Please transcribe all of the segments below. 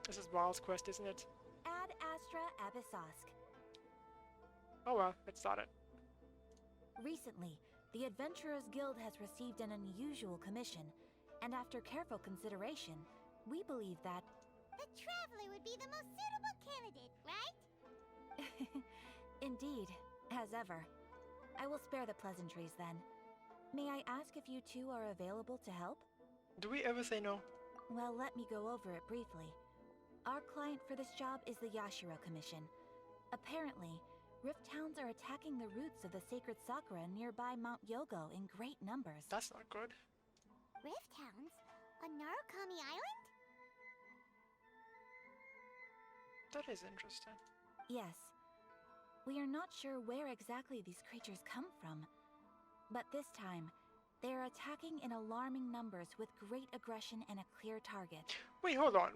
This is Baal's quest, isn't it? Ad Astra Abyssosk. Oh well, let's start it. Recently, the Adventurers Guild has received an unusual commission, and after careful consideration, we believe that... The Traveler would be the most suitable candidate, right? Indeed, as ever. I will spare the pleasantries then. May I ask if you two are available to help? Do we ever say no? Well, let me go over it briefly. Our client for this job is the Yashiro Commission. Apparently, Rift Towns are attacking the roots of the sacred Sakura nearby Mount Yogo in great numbers. That's not good. Rift Hounds? On Narukami Island? That is interesting. Yes. We are not sure where exactly these creatures come from. But this time, they are attacking in alarming numbers with great aggression and a clear target. Wait, hold on.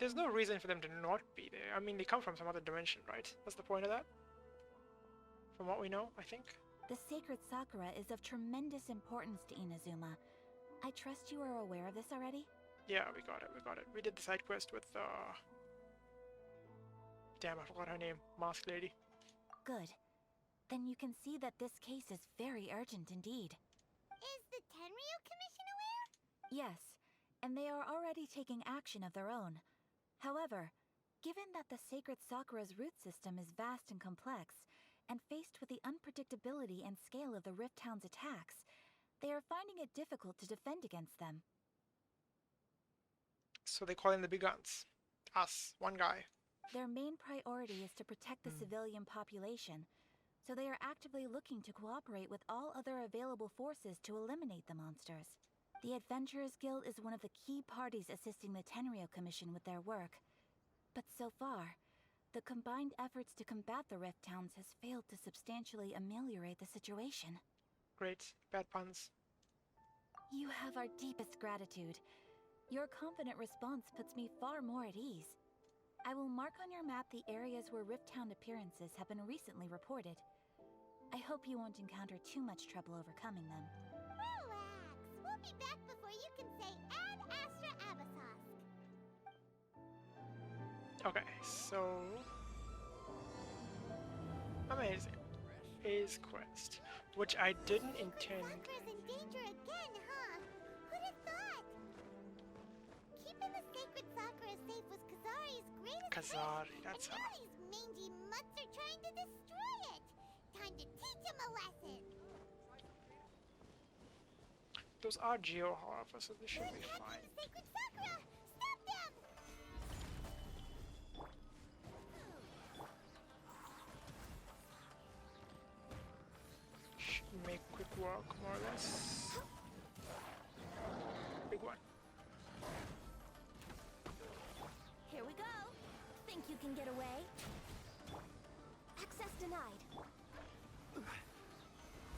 There's no reason for them to not be there. I mean, they come from some other dimension, right? What's the point of that? From what we know, I think. The sacred Sakura is of tremendous importance to Inazuma. I trust you are aware of this already? Yeah, we got it, we got it. We did the side quest with, damn, I forgot her name. Masked lady. Good. Then you can see that this case is very urgent indeed. Is the Tenryu Commission aware? Yes, and they are already taking action of their own. However, given that the sacred Sakura's root system is vast and complex, and faced with the unpredictability and scale of the Rift Hound's attacks, they are finding it difficult to defend against them. So they call in the big guns. Us, one guy. Their main priority is to protect the civilian population, so they are actively looking to cooperate with all other available forces to eliminate the monsters. The Adventurers Guild is one of the key parties assisting the Tenryu Commission with their work. But so far, the combined efforts to combat the Rift Towns has failed to substantially ameliorate the situation. Great. Bad puns. You have our deepest gratitude. Your confident response puts me far more at ease. I will mark on your map the areas where Rift Town appearances have been recently reported. I hope you won't encounter too much trouble overcoming them. Relax. We'll be back before you can say Ad Astra Abyssosk. Okay, so... Amazing. Phase quest. Which I didn't intend... Sakura's in danger again, huh? Who'd have thought? Keeping the sacred Sakura safe was Kazari's greatest Kazari, wish, that's and now these mangy mutts are trying to destroy it. Time to teach him a lesson. Those are Geo, however, so they should They're be attacking fine. the sacred Sakura. Stop them! Should make quick work, more or less. Big one. Here we go! Think you can get away? Access denied.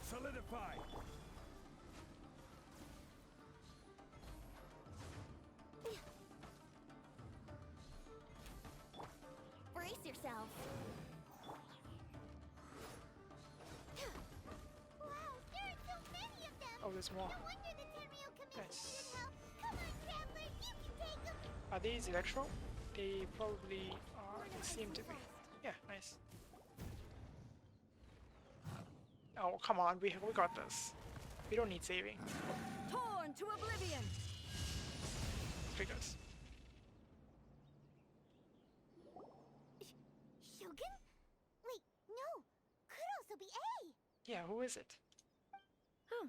Solidify! Brace yourselves. Wow, there are so many of them. Oh, there's more. No wonder the Tenryu Commission Nice. needed help. Come on, Traveler, you can take them. Are these electro? They probably are. They seem to be. Yeah, nice. Oh, come on. We got this. We don't need saving. Torn to oblivion! Figures. Shogun? Wait, no. Could also be A. Yeah, who is it? Oh,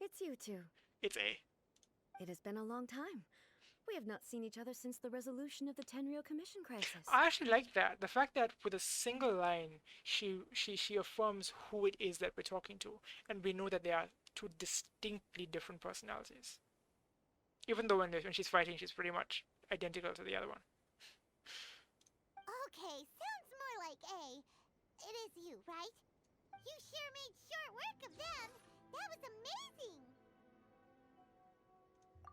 it's you two. It's A. It has been a long time. We have not seen each other since the resolution of the Tenryu Commission crisis. I actually like that. The fact that with a single line, she affirms who it is that we're talking to, and we know that they are two distinctly different personalities. Even though when she's fighting, she's pretty much identical to the other one. Okay, sounds more like A. It is you, right? You sure made short work of them. That was amazing.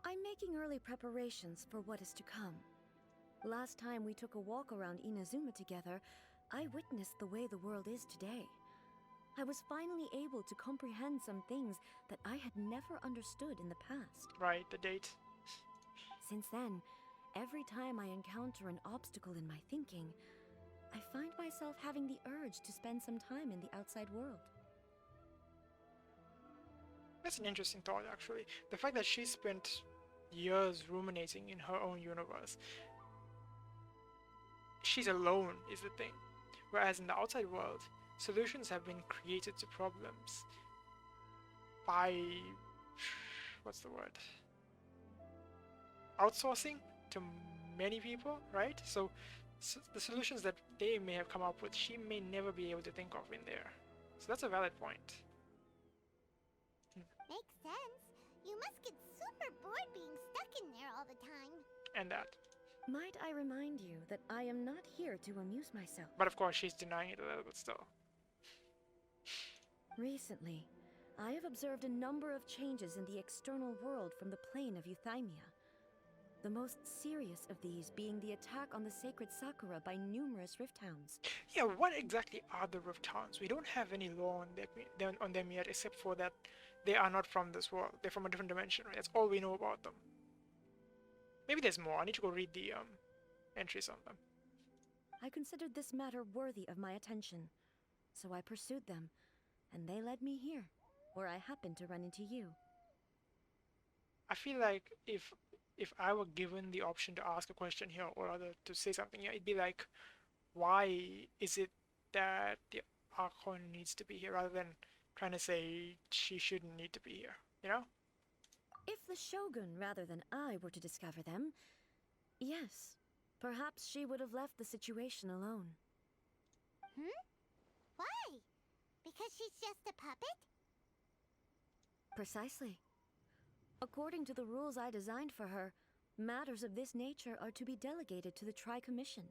I'm making early preparations for what is to come. Last time we took a walk around Inazuma together, I witnessed the way the world is today. I was finally able to comprehend some things that I had never understood in the past. Right, the date. Since then, Every time I encounter an obstacle in my thinking, I find myself having the urge to spend some time in the outside world. That's an interesting thought, actually. The fact that she spent years ruminating in her own universe. She's alone is the thing. Whereas in the outside world, solutions have been created to problems by, what's the word? Outsourcing to many people, right? So the solutions that they may have come up with, she may never be able to think of in there. So that's a valid point. Makes sense. You must get super bored being stuck in there all the time. And that. Might I remind you that I am not here to amuse myself. But of course, she's denying it a little bit still. Recently, I have observed a number of changes in the external world from the plane of Euthymia. The most serious of these being the attack on the sacred Sakura by numerous rift hounds. Yeah, what exactly are the rift hounds? We don't have any law on them yet, except for that they are not from this world. They're from a different dimension, right? That's all we know about them. Maybe there's more. I need to go read the entries on them. I considered this matter worthy of my attention, so I pursued them, and they led me here, where I happened to run into you. I feel like if I were given the option to ask a question here, or rather to say something here, it'd be like, why is it that the Archon needs to be here, rather than trying to say she shouldn't need to be here, you know? If the Shogun rather than I were to discover them, yes, perhaps she would have left the situation alone. Why? Because she's just a puppet? Precisely. According to the rules I designed for her, matters of this nature are to be delegated to the Tri-Commission.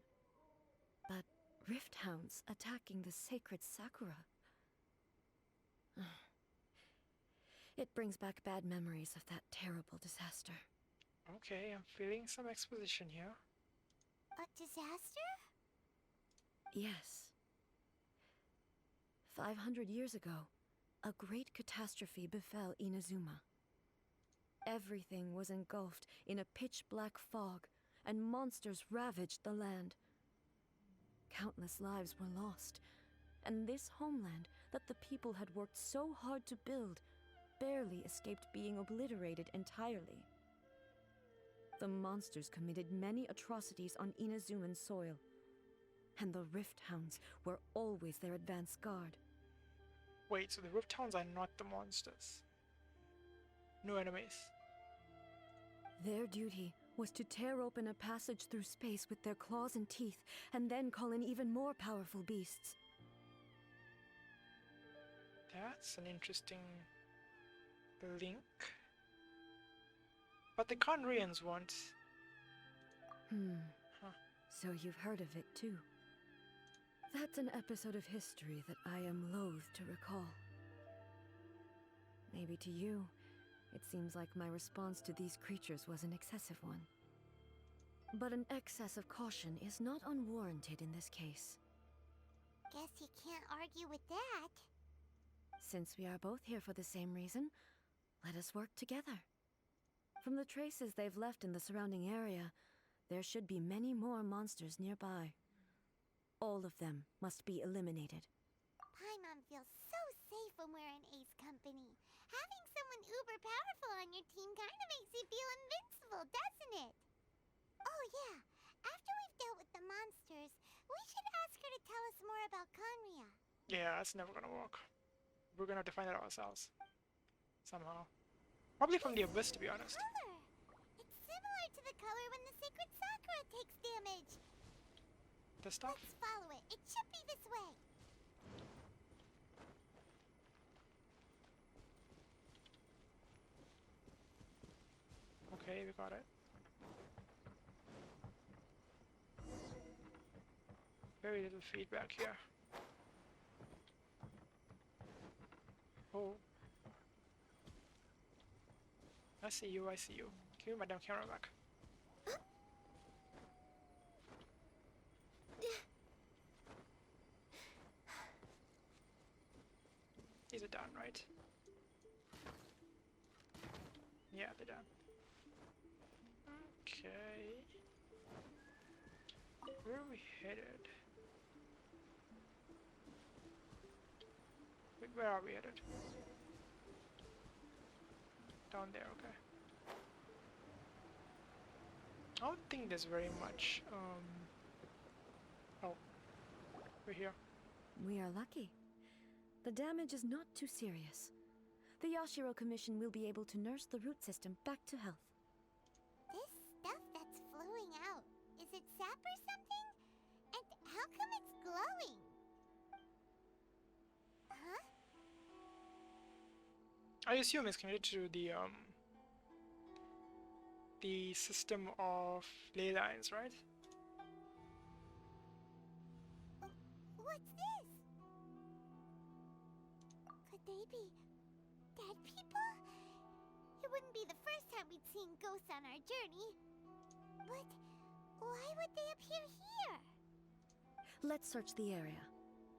But rift hounds attacking the sacred Sakura... It brings back bad memories of that terrible disaster. Okay, I'm feeling some exposition here. A disaster? Yes. 500 years ago, a great catastrophe befell Inazuma. Everything was engulfed in a pitch-black fog, and monsters ravaged the land. Countless lives were lost, and this homeland that the people had worked so hard to build barely escaped being obliterated entirely. The monsters committed many atrocities on Inazuman soil, and the Rift Hounds were always their advance guard. Wait, so the rift hounds are not the monsters? No enemies? Their duty was to tear open a passage through space with their claws and teeth, and then call in even more powerful beasts. That's an interesting link. But the Conrians weren't. Huh. So you've heard of it too. That's an episode of history that I am loath to recall. Maybe to you, it seems like my response to these creatures was an excessive one. But an excess of caution is not unwarranted in this case. Guess you can't argue with that. Since we are both here for the same reason, let us work together. From the traces they've left in the surrounding area, there should be many more monsters nearby. All of them must be eliminated. Paimon feels so safe when we're in Ace Company. Having someone uber powerful on your team kinda makes you feel invincible, doesn't it? Oh yeah, after we've dealt with the monsters, we should ask her to tell us more about Conria. Yeah, that's never gonna work. We're gonna have to find it ourselves. Somehow. Probably from the Abyss, to be honest. Color! It's similar to the color when the sacred Sakura takes damage. The stuff? Let's follow it. It should be this way. Okay, we got it. Very little feedback here. Oh. I see you, I see you. Give me my damn camera back. These are done, right? Yeah, they're done. Okay. Where are we headed? Wait, where are we headed? Down there, okay. I don't think there's very much, oh, we're here. We are lucky. The damage is not too serious. The Yashiro Commission will be able to nurse the root system back to health. This stuff that's flowing out, is it sap or something? And how come it's glowing? Huh? I assume it's connected to the system of ley lines, right? What's this? Could they be dead people? It wouldn't be the first time we'd seen ghosts on our journey. But why would they appear here? Let's search the area.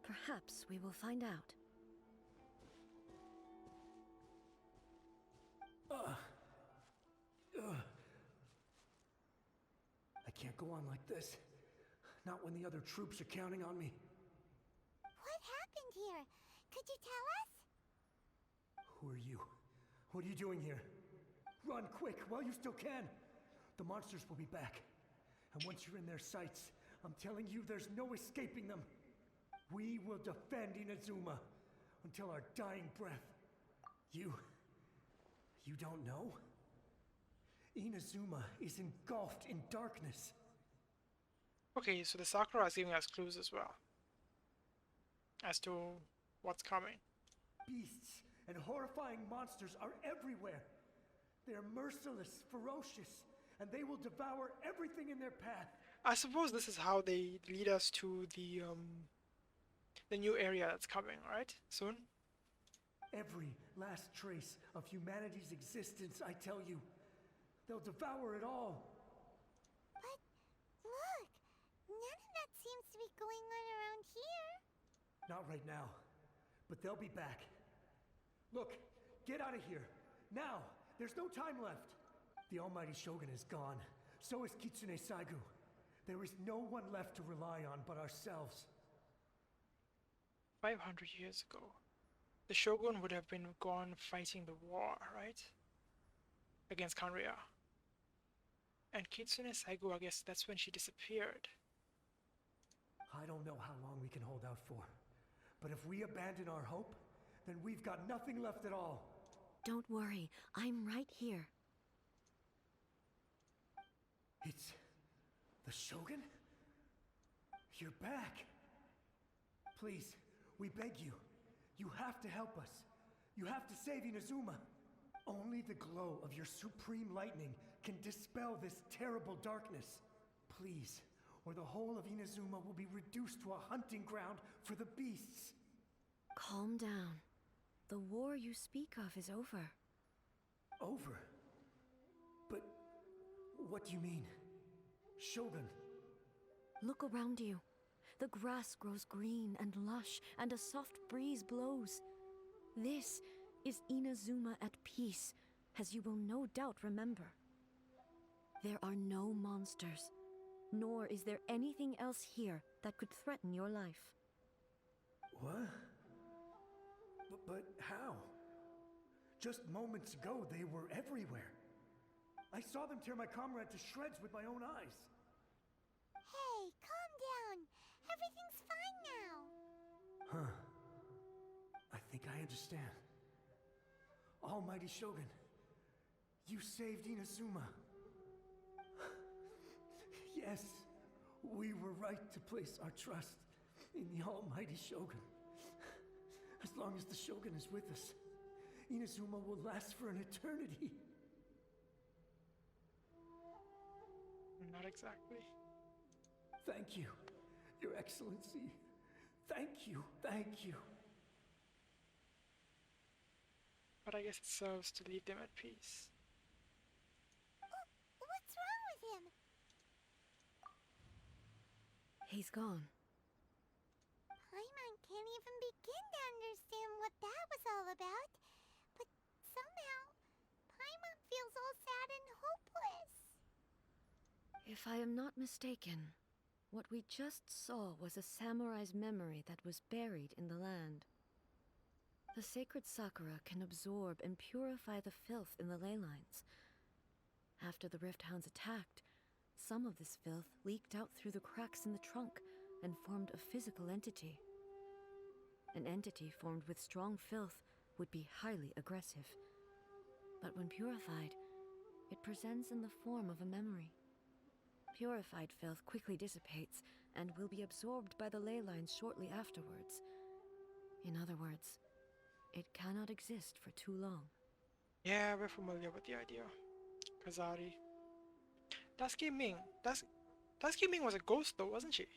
Perhaps we will find out. I can't go on like this. Not when the other troops are counting on me. What happened here? Could you tell us? Who are you? What are you doing here? Run quick while you still can. The monsters will be back. And once you're in their sights, I'm telling you there's no escaping them. We will defend Inazuma until our dying breath. You don't know? Inazuma is engulfed in darkness. Okay, so the Sakura is giving us clues as well as to what's coming. Beasts and horrifying monsters are everywhere. They're merciless, ferocious, and they will devour everything in their path. I suppose this is how they lead us to the new area that's coming, right? Soon? Every last trace of humanity's existence, I tell you. They'll devour it all. But look, none of that seems to be going on around here. Not right now, but they'll be back. Look, get out of here. Now! There's no time left. The almighty Shogun is gone. So is Kitsune Saigu. There is no one left to rely on but ourselves. 500 years ago. The Shogun would have been gone fighting the war, right? Against Kanria. And Kitsune Saigu, I guess that's when she disappeared. I don't know how long we can hold out for. But if we abandon our hope, then we've got nothing left at all. Don't worry, I'm right here. It's the Shogun? You're back. Please, we beg you. You have to help us. You have to save Inazuma. Only the glow of your supreme lightning can dispel this terrible darkness. Please, or the whole of Inazuma will be reduced to a hunting ground for the beasts. Calm down. The war you speak of is over. Over? But what do you mean? Shogun? Look around you. The grass grows green and lush, and a soft breeze blows. This is Inazuma at peace, as you will no doubt remember. There are no monsters, nor is there anything else here that could threaten your life. What? But how? Just moments ago, they were everywhere. I saw them tear my comrade to shreds with my own eyes. Hey, calm down. Everything's fine now. Huh. I think I understand. Almighty Shogun, you saved Inazuma. Yes, we were right to place our trust in the Almighty Shogun. As long as the Shogun is with us, Inazuma will last for an eternity. Not exactly. Thank you, Your Excellency. Thank you, thank you. But I guess it serves to leave them at peace. What's wrong with him? He's gone. Paimon can't even begin to understand what that was all about. But somehow, Paimon feels all sad and hopeless. If I am not mistaken, What we just saw was a samurai's memory that was buried in the land. The sacred sakura can absorb and purify the filth in the ley lines. After the Rift Hounds attacked, some of this filth leaked out through the cracks in the trunk and formed a physical entity. An entity formed with strong filth would be highly aggressive. But when purified, it presents in the form of a memory. Purified filth quickly dissipates and will be absorbed by the ley lines shortly afterwards. In other words, it cannot exist for too long. Yeah, we're familiar with the idea. Kazari. Dasuke Ming. Dasuke Ming was a ghost though, wasn't she?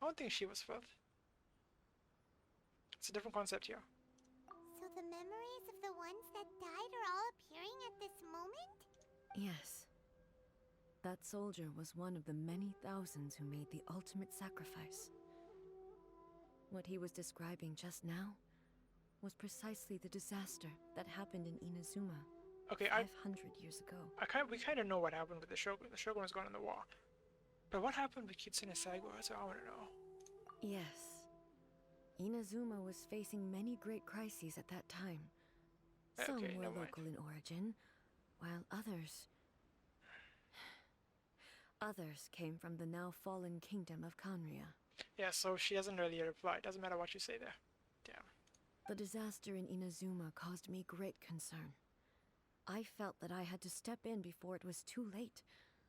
I don't think she was filth. It's a different concept here. So the memories of the ones that died are all appearing at this moment? Yes. That soldier was one of the many thousands who made the ultimate sacrifice. What he was describing just now was precisely the disaster that happened in Inazuma Okay, 500 years ago. we kind of know what happened with the Shogun. The Shogun was gone in the war. But what happened with Kitsune Saigo? That's what I want to know. Yes. Inazuma was facing many great crises at that time. Some Okay, were never mind. local in origin, while others came from the now fallen kingdom of Kanria. Yeah, so she doesn't really reply. Doesn't matter what you say there. Damn. The disaster in Inazuma caused me great concern. I felt that I had to step in before it was too late,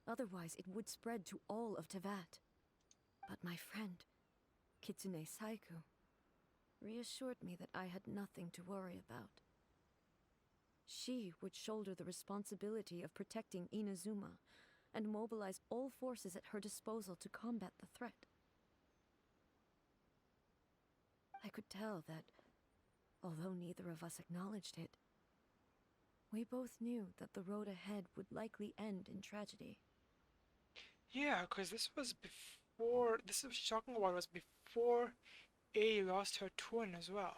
otherwise it would spread to all of Tevat. But my friend, Kitsune Saiku, reassured me that I had nothing to worry about. She would shoulder the responsibility of protecting Inazuma and mobilize all forces at her disposal to combat the threat. I could tell that, although neither of us acknowledged it, we both knew that the road ahead would likely end in tragedy. Yeah, because this was before. This was talking about was before A lost her twin as well.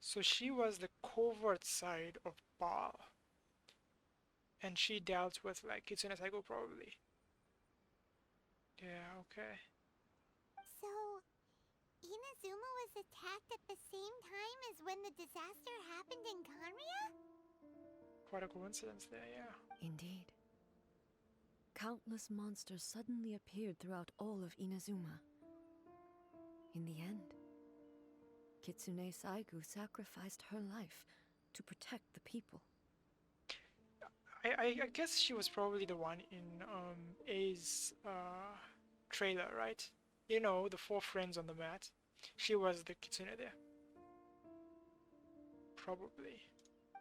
So she was the covert side of Baal. And she dealt with like Kitsune Saigo probably. Yeah, okay. So, Inazuma was attacked at the same time as when the disaster happened in Kanria? Quite a coincidence there, yeah. Indeed. Countless monsters suddenly appeared throughout all of Inazuma. In the end, Kitsune Saigu sacrificed her life to protect the people. I guess she was probably the one in A's trailer, right? You know, the 4 friends on the mat. She was the Kitsune there. Probably.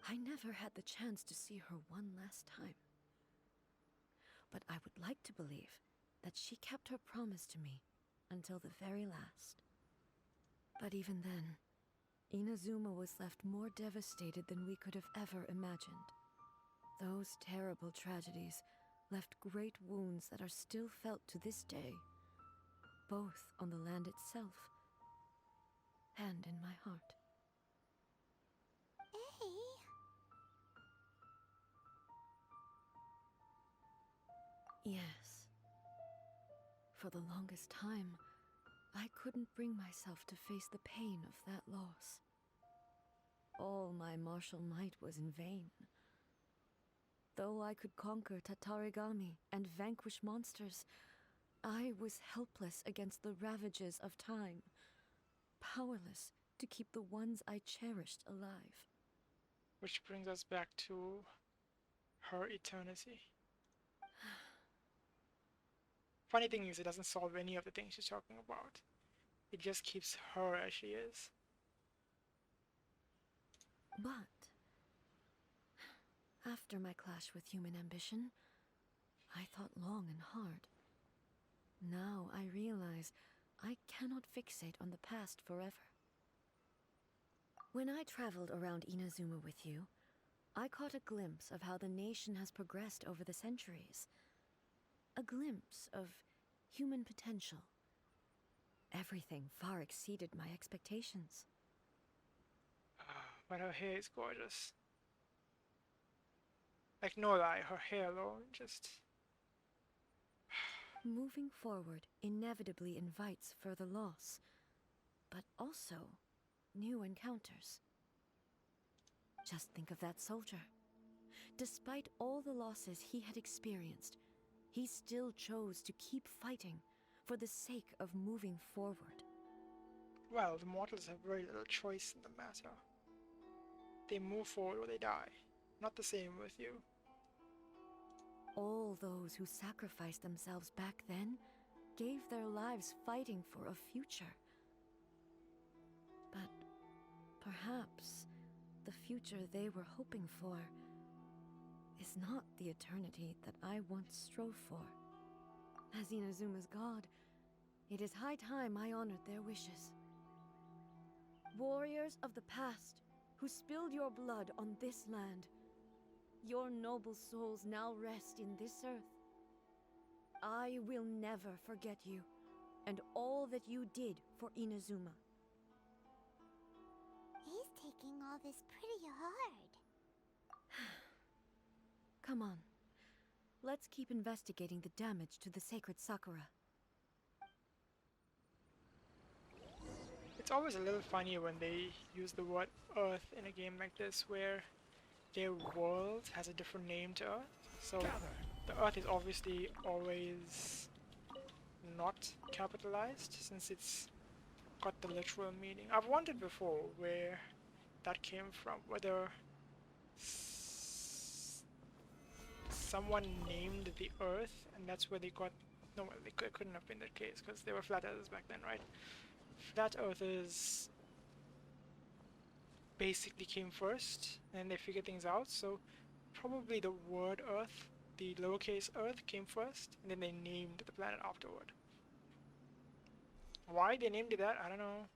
I never had the chance to see her one last time. But I would like to believe that she kept her promise to me until the very last. But even then, Inazuma was left more devastated than we could have ever imagined. Those terrible tragedies left great wounds that are still felt to this day, both on the land itself and in my heart. Yes. For the longest time, I couldn't bring myself to face the pain of that loss. All my martial might was in vain. Though I could conquer Tatarigami and vanquish monsters, I was helpless against the ravages of time, powerless to keep the ones I cherished alive. Which brings us back to her eternity. Funny thing is, it doesn't solve any of the things she's talking about. It just keeps her as she is. But after my clash with human ambition, I thought long and hard. Now I realize I cannot fixate on the past forever. When I traveled around Inazuma with you, I caught a glimpse of how the nation has progressed over the centuries. A glimpse of human potential. Everything far exceeded my expectations. But her hair is gorgeous. Like, no lie, her hair alone just... Moving forward inevitably invites further loss, but also new encounters. Just think of that soldier. Despite all the losses he had experienced, he still chose to keep fighting for the sake of moving forward. Well, the mortals have very little choice in the matter. They move forward or they die. Not the same with you. All those who sacrificed themselves back then gave their lives fighting for a future. But perhaps the future they were hoping for is not the eternity that I once strove for. As Inazuma's god, it is high time I honored their wishes. Warriors of the past, who spilled your blood on this land, your noble souls now rest in this earth. I will never forget you, and all that you did for Inazuma. He's taking all this pretty hard. Come on. Let's keep investigating the damage to the sacred Sakura. It's always a little funny when they use the word Earth in a game like this, where their world has a different name to Earth. So the Earth is obviously always not capitalized, since it's got the literal meaning. I've wondered before where that came from, whether someone named the Earth and that's where they got... No, well, it couldn't have been the case because they were flat earthers back then, right? Flat earthers basically came first and they figured things out, so probably the word Earth, the lowercase earth, came first and then they named the planet afterward. Why they named it that, I don't know.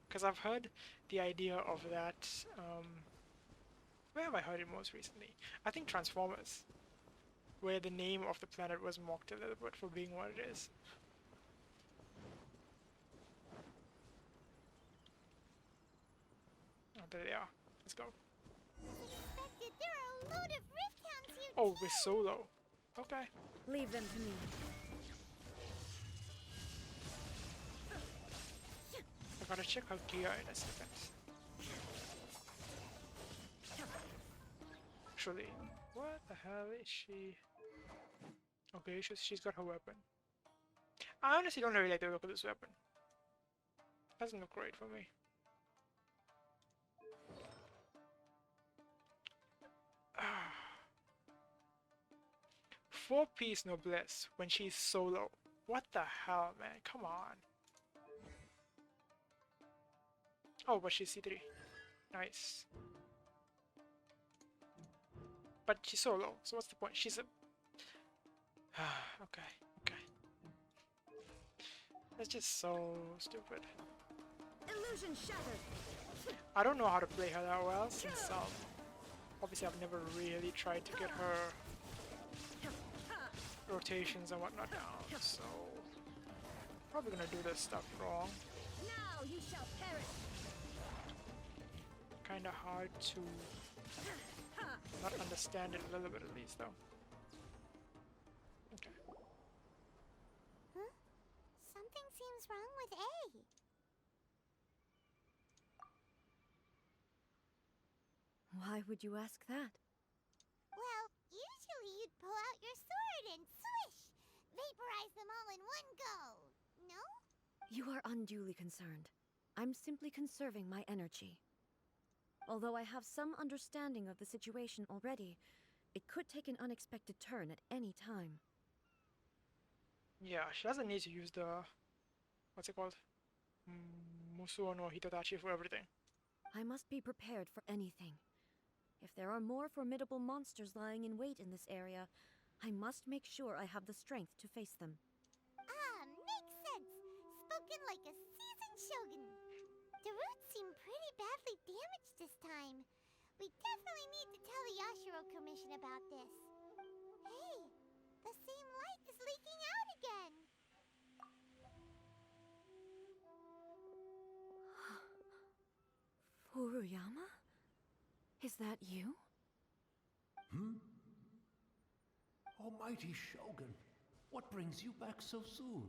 Because I've heard the idea of that, where have I heard it most recently? I think Transformers, where the name of the planet was mocked a little bit for being what it is. Oh, there they are. Let's go. Expected, there are a load of rift hounds here Oh, too. we're solo. Okay. Leave them to me. I gotta check her gear in a second. Actually, what the hell is she? Okay, she's got her weapon. I honestly don't really like the look of this weapon. Doesn't look great for me. Four-piece noblesse when she's solo. What the hell, man? Come on. Oh, but she's C3. Nice. But she's solo, so what's the point? She's a... okay, okay. That's just so stupid. Illusion shattered. I don't know how to play her that well, since obviously I've never really tried to get her rotations and whatnot down, so probably gonna do this stuff wrong. Now you shall perish. Kinda hard to not understand it a little bit at least, though. Okay. Huh? Something seems wrong with A. Why would you ask that? Well, usually you'd pull out your sword and swish! Vaporize them all in one go! No? You are unduly concerned. I'm simply conserving my energy. Although I have some understanding of the situation already, it could take an unexpected turn at any time. Yeah, she doesn't need to use the... what's it called? Musuo no Hitodachi for everything. I must be prepared for anything. If there are more formidable monsters lying in wait in this area, I must make sure I have the strength to face them. Ah, makes sense! Spoken like a seasoned shogun! The roots seem pretty badly damaged this time. We definitely need to tell the Yashiro Commission about this. Hey, the same light is leaking out again! Furuyama? Is that you? Almighty Shogun, what brings you back so soon?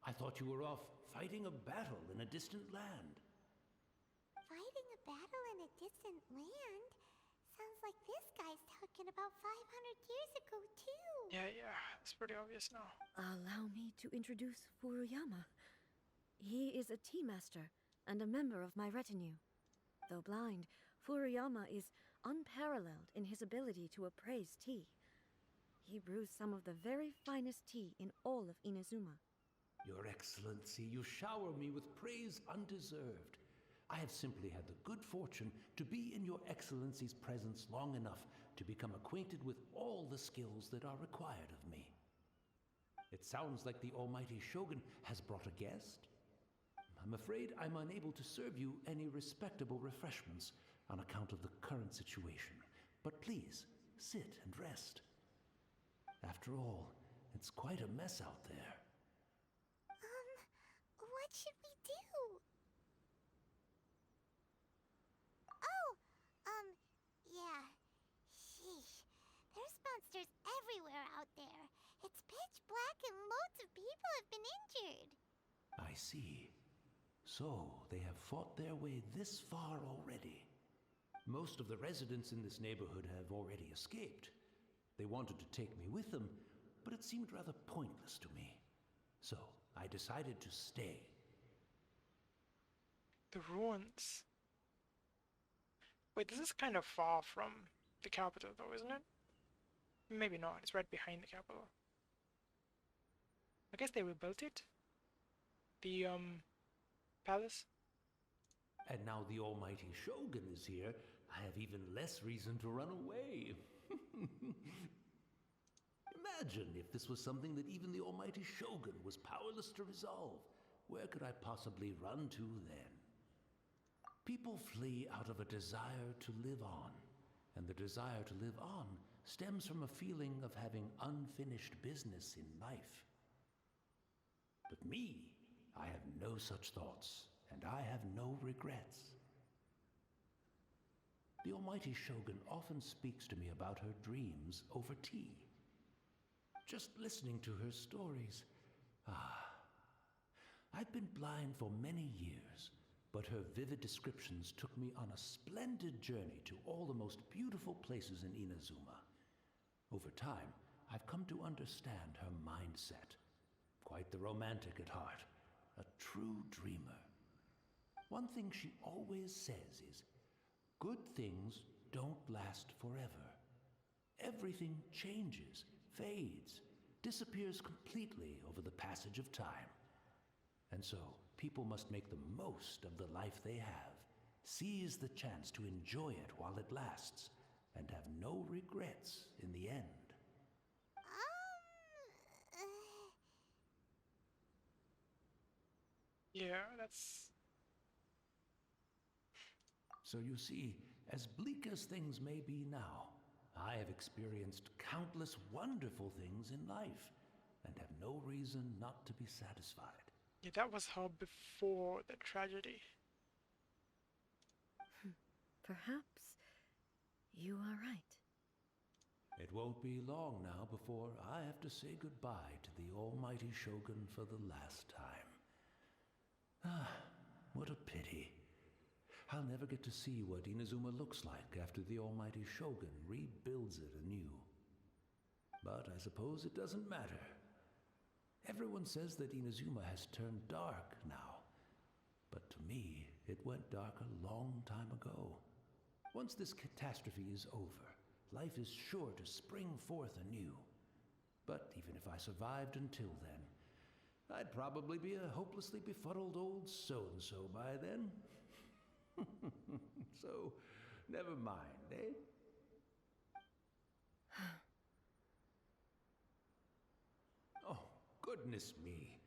I thought you were off fighting a battle in a distant land. Fighting a battle in a distant land? Sounds like this guy's talking about 500 years ago, too. Yeah, it's pretty obvious now. Allow me to introduce Furuyama. He is a tea master and a member of my retinue. Though blind, Furuyama is unparalleled in his ability to appraise tea. He brews some of the very finest tea in all of Inazuma. Your Excellency, you shower me with praise undeserved. I have simply had the good fortune to be in Your Excellency's presence long enough to become acquainted with all the skills that are required of me. It sounds like the Almighty Shogun has brought a guest. I'm afraid I'm unable to serve you any respectable refreshments on account of the current situation. But please, sit and rest. After all, it's quite a mess out there. What should we do? Oh, yeah. Sheesh. There's monsters everywhere out there. It's pitch black and loads of people have been injured. I see. So, they have fought their way this far already. Most of the residents in this neighborhood have already escaped. They wanted to take me with them, but it seemed rather pointless to me. So, I decided to stay. The ruins. Wait, this is kind of far from the capital though, isn't it? Maybe not, it's right behind the capital. I guess they rebuilt it? The, palace? And now the Almighty Shogun is here, I have even less reason to run away. Imagine if this was something that even the Almighty Shogun was powerless to resolve. Where could I possibly run to then? People flee out of a desire to live on, and the desire to live on stems from a feeling of having unfinished business in life. But me, I have no such thoughts, and I have no regrets. The Almighty Shogun often speaks to me about her dreams over tea. Just listening to her stories, I've been blind for many years, but her vivid descriptions took me on a splendid journey to all the most beautiful places in Inazuma. Over time, I've come to understand her mindset. Quite the romantic at heart, a true dreamer. One thing she always says is, good things don't last forever. Everything changes, fades, disappears completely over the passage of time. And so, people must make the most of the life they have, seize the chance to enjoy it while it lasts, and have no regrets in the end. Yeah, that's... So you see, as bleak as things may be now, I have experienced countless wonderful things in life, and have no reason not to be satisfied. Yeah, that was her before the tragedy. Perhaps you are right. It won't be long now before I have to say goodbye to the Almighty Shogun for the last time. What a pity. I'll never get to see what Inazuma looks like after the Almighty Shogun rebuilds it anew. But I suppose it doesn't matter. Everyone says that Inazuma has turned dark now. But to me, it went dark a long time ago. Once this catastrophe is over, life is sure to spring forth anew. But even if I survived until then, I'd probably be a hopelessly befuddled old so-and-so by then. So, never mind, eh? Oh, goodness me.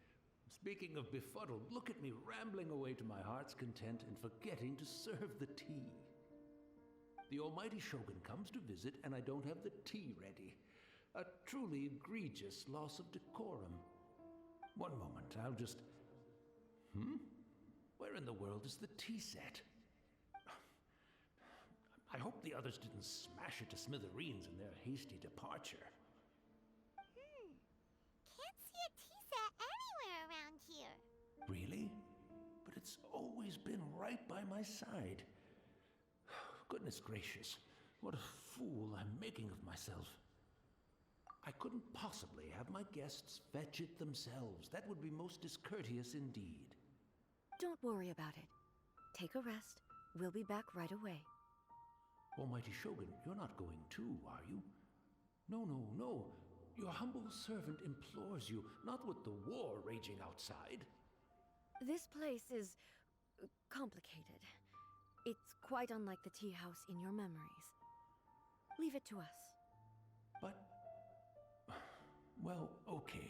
Speaking of befuddled, look at me rambling away to my heart's content and forgetting to serve the tea. The Almighty Shogun comes to visit and I don't have the tea ready. A truly egregious loss of decorum. One moment, I'll just... Where in the world is the tea set? I hope the others didn't smash it to smithereens in their hasty departure. It's always been right by my side. Goodness gracious, what a fool I'm making of myself. I couldn't possibly have my guests fetch it themselves. That would be most discourteous indeed. Don't worry about it. Take a rest. We'll be back right away. Almighty Shogun, you're not going too, are you? No, no, no. Your humble servant implores you, not with the war raging outside. This place is complicated. It's quite unlike the tea house in your memories. Leave it to us. But... well, okay.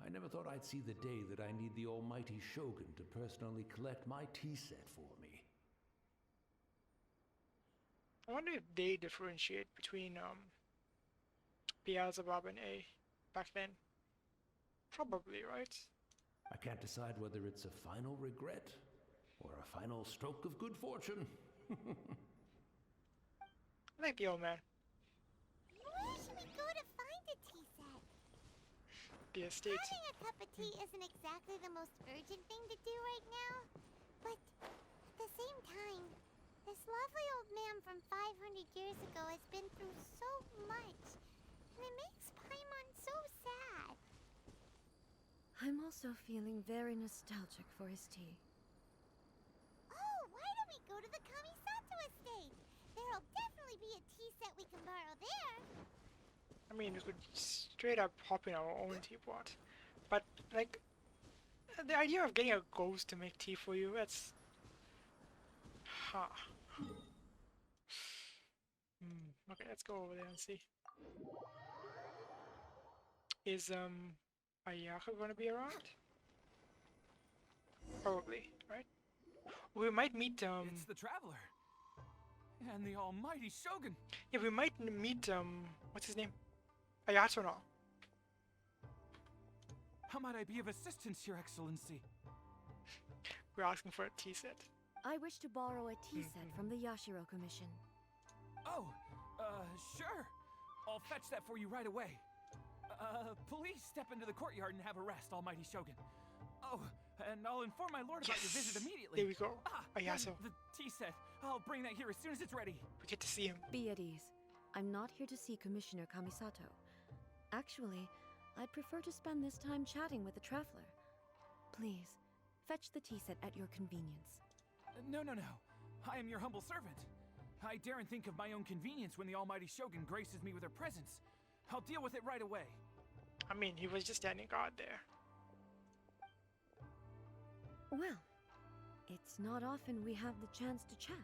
I never thought I'd see the day that I need the almighty Shogun to personally collect my tea set for me. I wonder if they differentiate between Beelzebub and A back then. Probably, right? I can't decide whether it's a final regret or a final stroke of good fortune. I like the old man. Where should we go to find a tea set? The estate. Having a cup of tea isn't exactly the most urgent thing to do right now, but at the same time, this lovely old man from 500 years ago has been through so much, and it makes Paimon so sad. I'm also feeling very nostalgic for his tea. Oh, why don't we go to the Kamisato estate? There'll definitely be a tea set we can borrow there. I mean, we could straight up hop in our own teapot. But, like, the idea of getting a ghost to make tea for you, that's... Ha. Okay, let's go over there and see. Is, Ayaka gonna be around? Probably, right? We might meet, It's the Traveler. And the almighty Shogun. yeah, we might meet, what's his name? Ayato now. How might I be of assistance, Your Excellency? We're asking for a tea set. I wish to borrow a tea set from the Yashiro Commission. Oh, sure. I'll fetch that for you right away. Please step into the courtyard and have a rest, almighty Shogun. Oh, and I'll inform my lord about your visit immediately. There we go. Ayato. The tea set. I'll bring that here as soon as it's ready. We get to see him. Be at ease. I'm not here to see Commissioner Kamisato. Actually, I'd prefer to spend this time chatting with the Traveler. Please, fetch the tea set at your convenience. No. I am your humble servant. I daren't think of my own convenience when the almighty Shogun graces me with her presence. I'll deal with it right away. I mean, he was just standing guard there. Well, it's not often we have the chance to chat.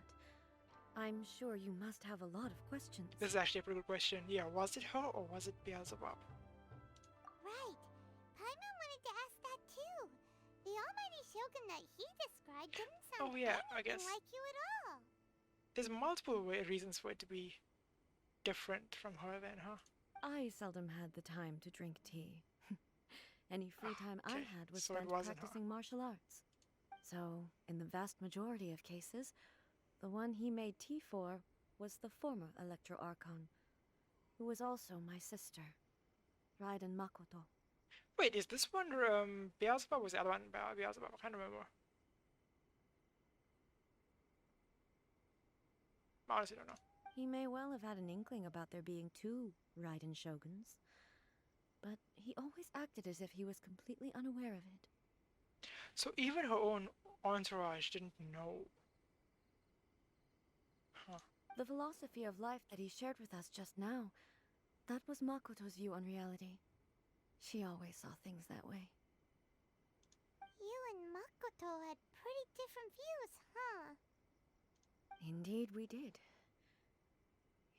I'm sure you must have a lot of questions. This is actually a pretty good question. Yeah, was it her or was it Beelzebub? Right. Paimon wanted to ask that too. The almighty Shogun that he described didn't sound Oh, yeah, I anything guess. like you at all. There's multiple reasons for it to be different from her then, huh? I seldom had the time to drink tea. Any free time I Okay, had was so it spent wasn't her. practicing martial arts. So, in the vast majority of cases, the one he made tea for was the former Electro Archon, who was also my sister, Raiden Makoto. Wait, is this one Beelzebub or was the other one Beelzebub? I can't remember. I honestly don't know. He may well have had an inkling about there being two Raiden Shoguns, but he always acted as if he was completely unaware of it. So even her own entourage didn't know. Huh. The philosophy of life that he shared with us just now, that was Makoto's view on reality. She always saw things that way. You and Makoto had pretty different views, huh? Indeed we did.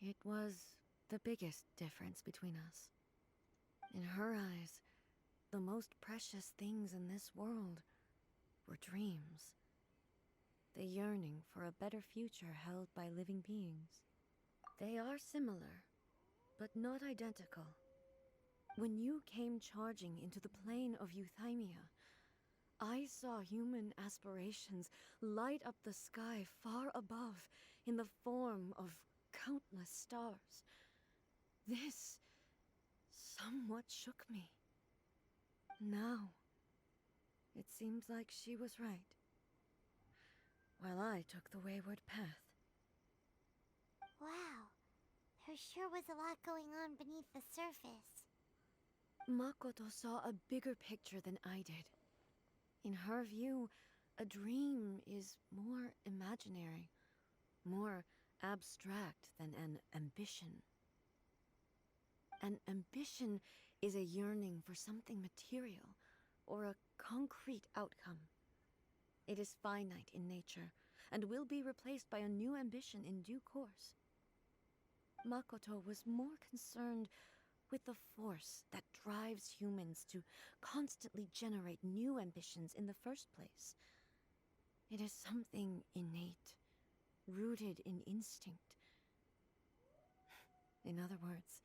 It was the biggest difference between us. In her eyes, the most precious things in this world were dreams. The yearning for a better future held by living beings. They are similar, but not identical. When you came charging into the plane of Euthymia, I saw human aspirations light up the sky far above in the form of countless stars. This somewhat shook me. Now, it seems like she was right. while I took the wayward path. Wow. There sure was a lot going on beneath the surface. Makoto saw a bigger picture than I did. In her view, a dream is more imaginary, more abstract than an ambition. An ambition is a yearning for something material, or a concrete outcome. It is finite in nature, and will be replaced by a new ambition in due course. Makoto was more concerned with the force that drives humans to constantly generate new ambitions in the first place. It is something innate, rooted in instinct. In other words,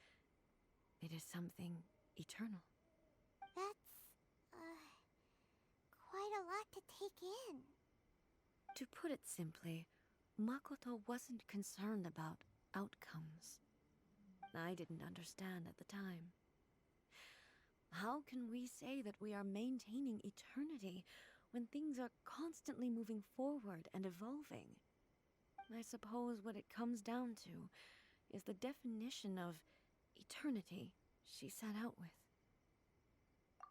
it is something eternal. That's, quite a lot to take in. To put it simply, Makoto wasn't concerned about outcomes. I didn't understand at the time. How can we say that we are maintaining eternity when things are constantly moving forward and evolving? I suppose what it comes down to is the definition of eternity she set out with.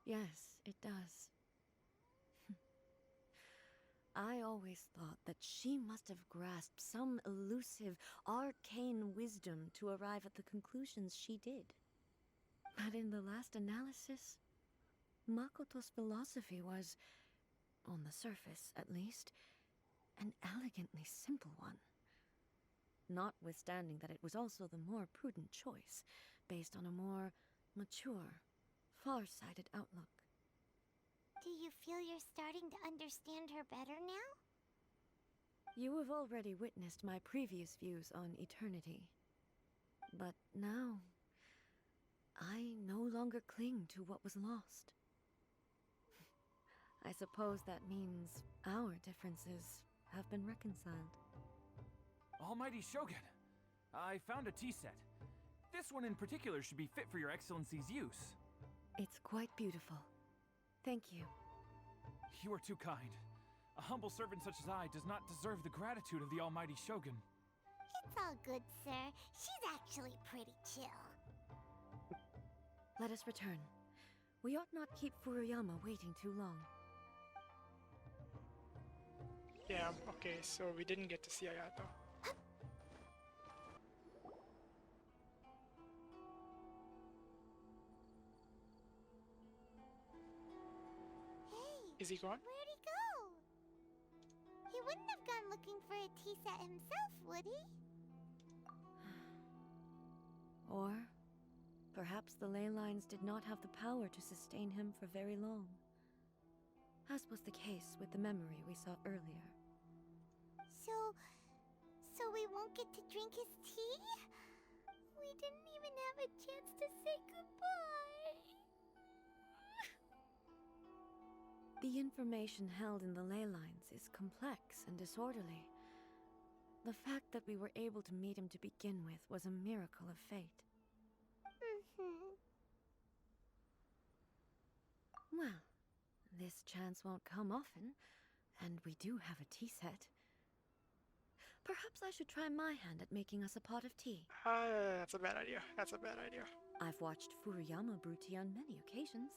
Yes, it does. I always thought that she must have grasped some elusive, arcane wisdom to arrive at the conclusions she did. But in the last analysis, Makoto's philosophy was, on the surface at least, an elegantly simple one. Notwithstanding that it was also the more prudent choice, based on a more mature, far-sighted outlook. Do you feel you're starting to understand her better now? You have already witnessed my previous views on eternity. But now, I no longer cling to what was lost. I suppose that means our differences have been reconciled. Almighty Shogun, I found a tea set. This one in particular should be fit for your Excellency's use. It's quite beautiful. Thank you. You are too kind. A humble servant such as I does not deserve the gratitude of the Almighty Shogun. It's all good, sir. She's actually pretty chill. Let us return. We ought not keep Furuyama waiting too long. Yeah, okay, so we didn't get to see Ayato. Hey, Is he gone? where'd he go? He wouldn't have gone looking for a tea set himself, would he? Or perhaps the ley lines did not have the power to sustain him for very long, as was the case with the memory we saw earlier. So we won't get to drink his tea? We didn't even have a chance to say goodbye. The information held in the ley lines is complex and disorderly. The fact that we were able to meet him to begin with was a miracle of fate. Well, this chance won't come often, and we do have a tea set. Perhaps I should try my hand at making us a pot of tea. That's a bad idea. That's a bad idea. I've watched Furuyama brew tea on many occasions.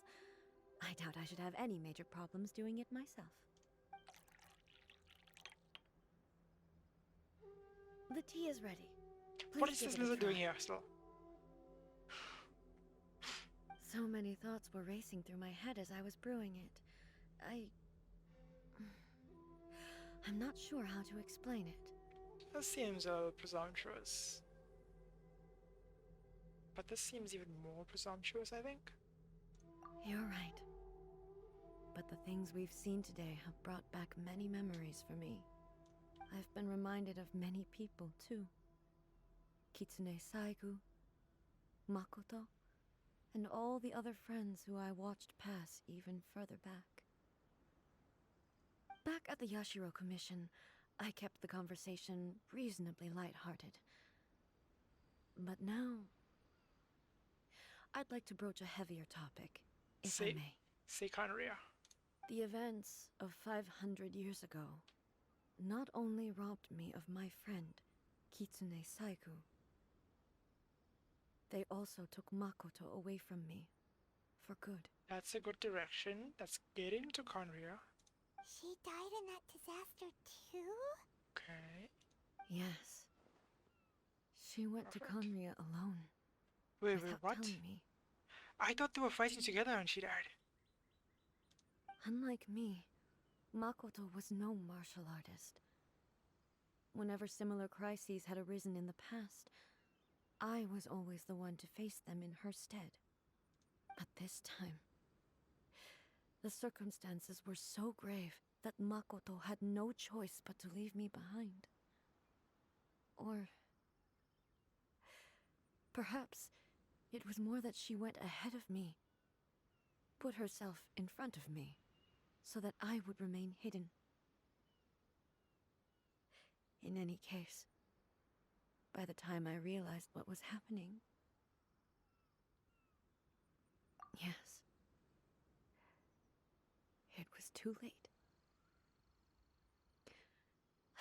I doubt I should have any major problems doing it myself. The tea is ready. What Please is give this it a lizard doing try. here still? So many thoughts were racing through my head as I was brewing it. I'm not sure how to explain it. That seems a little presumptuous. But this seems even more presumptuous, I think. You're right. But the things we've seen today have brought back many memories for me. I've been reminded of many people, too. Kitsune Saigu, Makoto, and all the other friends who I watched pass even further back. Back at the Yashiro Commission, I kept the conversation reasonably lighthearted. But now, I'd like to broach a heavier topic, if I may. Seikanria. The events of 500 years ago not only robbed me of my friend, Kitsune Saiku, they also took Makoto away from me for good. That's a good direction. That's getting to Conria. She died in that disaster too? Okay. Yes. She went to Perfect. Conria alone. Wait, without what? telling me. I thought they were fighting together and she died. Unlike me, Makoto was no martial artist. Whenever similar crises had arisen in the past, I was always the one to face them in her stead. But this time, the circumstances were so grave that Makoto had no choice but to leave me behind. Or perhaps it was more that she went ahead of me, put herself in front of me, so that I would remain hidden. In any case, by the time I realized what was happening, yes, it was too late.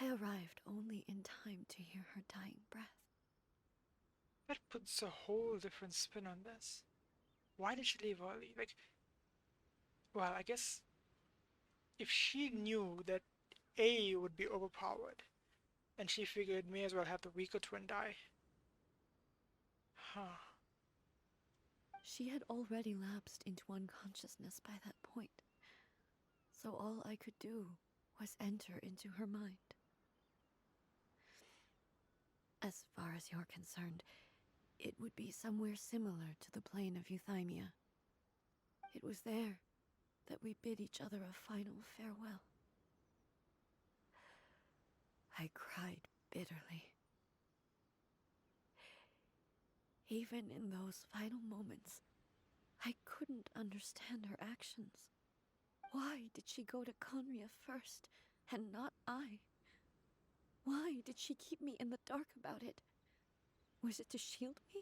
I arrived only in time to hear her dying breath. That puts a whole different spin on this. Why did she leave early? Like, well, I guess if she knew that A would be overpowered, and she figured may as well have the weaker twin die. Huh. She had already lapsed into unconsciousness by that point, so all I could do was enter into her mind. As far as you're concerned, it would be somewhere similar to the plane of Euthymia. It was there that we bid each other a final farewell. I cried bitterly. Even in those final moments, I couldn't understand her actions. Why did she go to Conria first, and not I? Why did she keep me in the dark about it? Was it to shield me?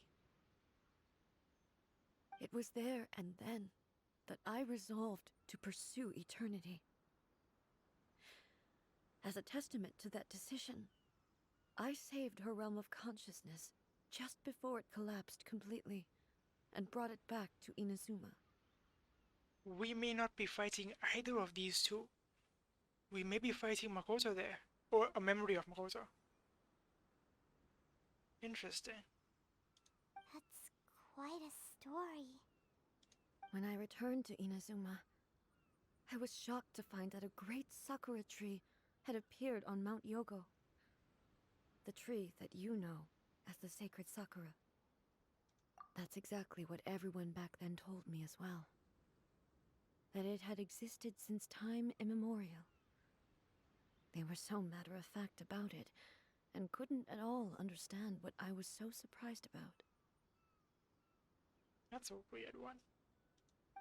It was there and then that I resolved to pursue eternity. As a testament to that decision, I saved her realm of consciousness just before it collapsed completely, and brought it back to Inazuma. We may not be fighting either of these two. We may be fighting Makoto there, or a memory of Makoto. Interesting. That's quite a story. When I returned to Inazuma, I was shocked to find that a great sakura tree had appeared on Mount Yogo. The tree that you know as the sacred sakura. That's exactly what everyone back then told me as well. That it had existed since time immemorial. They were so matter-of-fact about it, and couldn't at all understand what I was so surprised about. That's a weird one.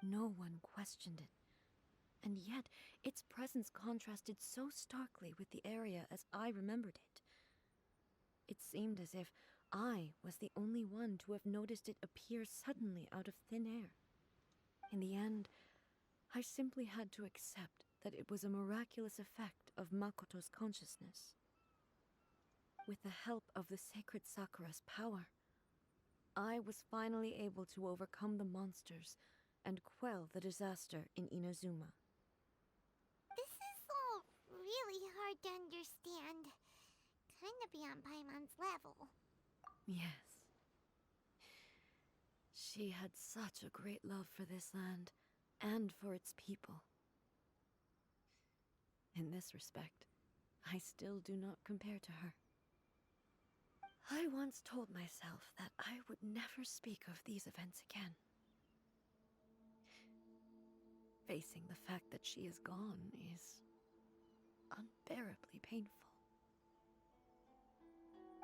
No one questioned it, and yet its presence contrasted so starkly with the area as I remembered it. It seemed as if I was the only one to have noticed it appear suddenly out of thin air. In the end, I simply had to accept that it was a miraculous effect of Makoto's consciousness. With the help of the sacred Sakura's power, I was finally able to overcome the monsters and quell the disaster in Inazuma. This is all really hard to understand. Kinda beyond Paimon's level. Yes. She had such a great love for this land, and for its people. In this respect, I still do not compare to her. I once told myself that I would never speak of these events again. Facing the fact that she is gone is unbearably painful.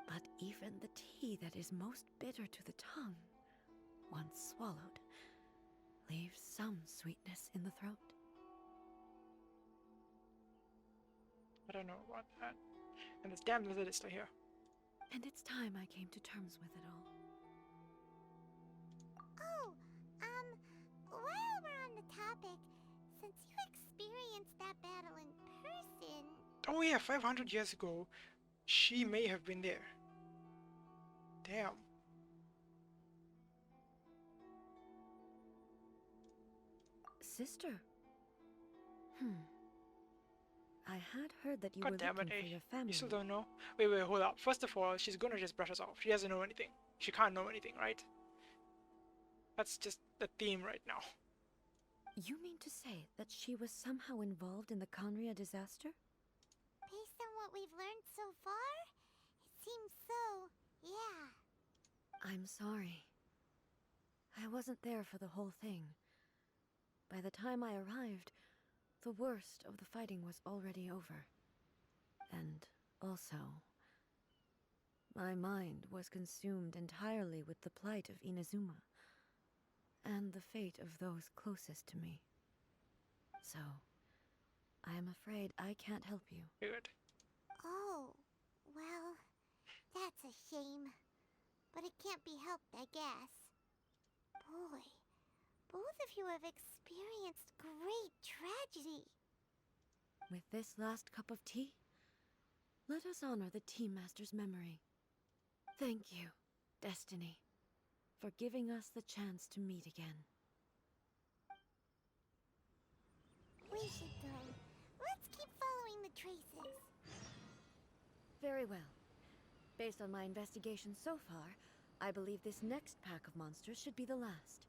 But even the tea that is most bitter to the tongue, once swallowed, leaves some sweetness in the throat. I don't know about that. And this damn lizard is still here. And it's time I came to terms with it all. Oh, while we're on the topic, since you experienced that battle in person, Oh yeah, 500 years ago, she may have been there. Damn. Sister. I had heard that you God were damn it, looking for eh? your You family. still don't know? Wait, hold up. First of all, she's gonna just brush us off. She doesn't know anything. She can't know anything, right? That's just the theme right now. You mean to say that she was somehow involved in the Conria disaster? Based on what we've learned so far, it seems so, yeah. I'm sorry. I wasn't there for the whole thing. By the time I arrived, the worst of the fighting was already over. And also, my mind was consumed entirely with the plight of Inazuma, and the fate of those closest to me. So, I am afraid I can't help you. Good. Oh, well, that's a shame. But it can't be helped, I guess. Boy, both of you have experienced great tragedy. With this last cup of tea, let us honor the Tea Master's memory. Thank you, Destiny, for giving us the chance to meet again. We should go. Let's keep following the traces. Very well. Based on my investigation so far, I believe this next pack of monsters should be the last.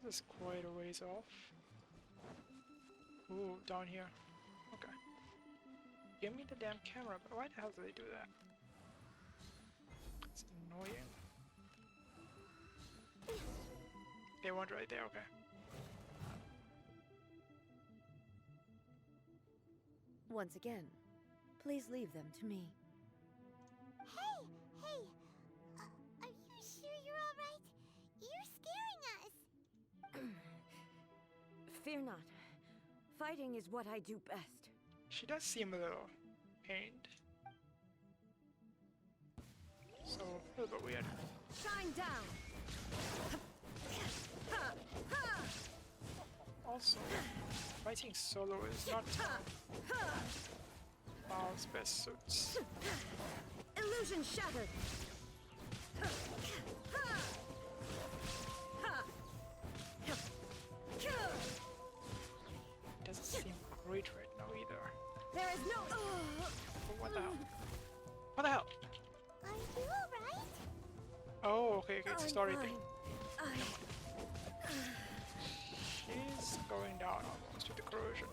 This is quite a ways off. Ooh, down here. Okay. Give me the damn camera, but why the hell do they do that? It's annoying. They weren't right there, okay. Once again, please leave them to me. Hey! Are you sure you're alright? You're scaring us! Fear not. Fighting is what I do best. She does seem a little pained. So, a little bit weird. Shine down! Also, fighting solo is not Miles' best suits. Illusion shattered! Doesn't seem great right now either. There is no... But what the hell? What the hell? Are you alright? Oh, okay, it's a I'm story fine. thing. She's going down almost with the corrosion.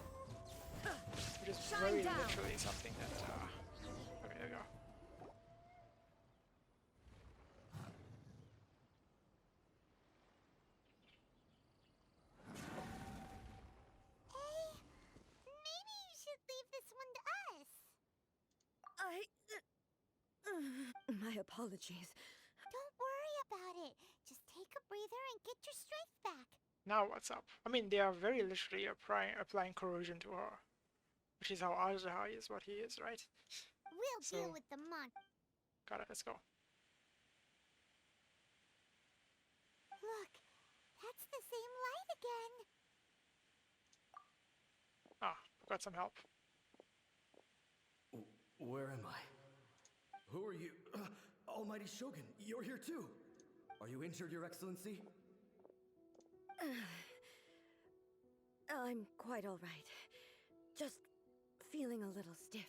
Which is Shine very down. literally something that, okay, there we go. Hey, maybe you should leave this one to us. My apologies. Don't worry about it. Just take a breather and get your strength back. Now what's up? I mean, they are very literally applying corrosion to her. Which is how Azaha is what he is, right? We'll So- deal with the monster. Got it, let's go. Look, that's the same light again. Ah, got some help. Where am I? Who are you? Almighty Shogun, you're here too. Are you injured, Your Excellency? I'm quite all right. Just feeling a little stiff.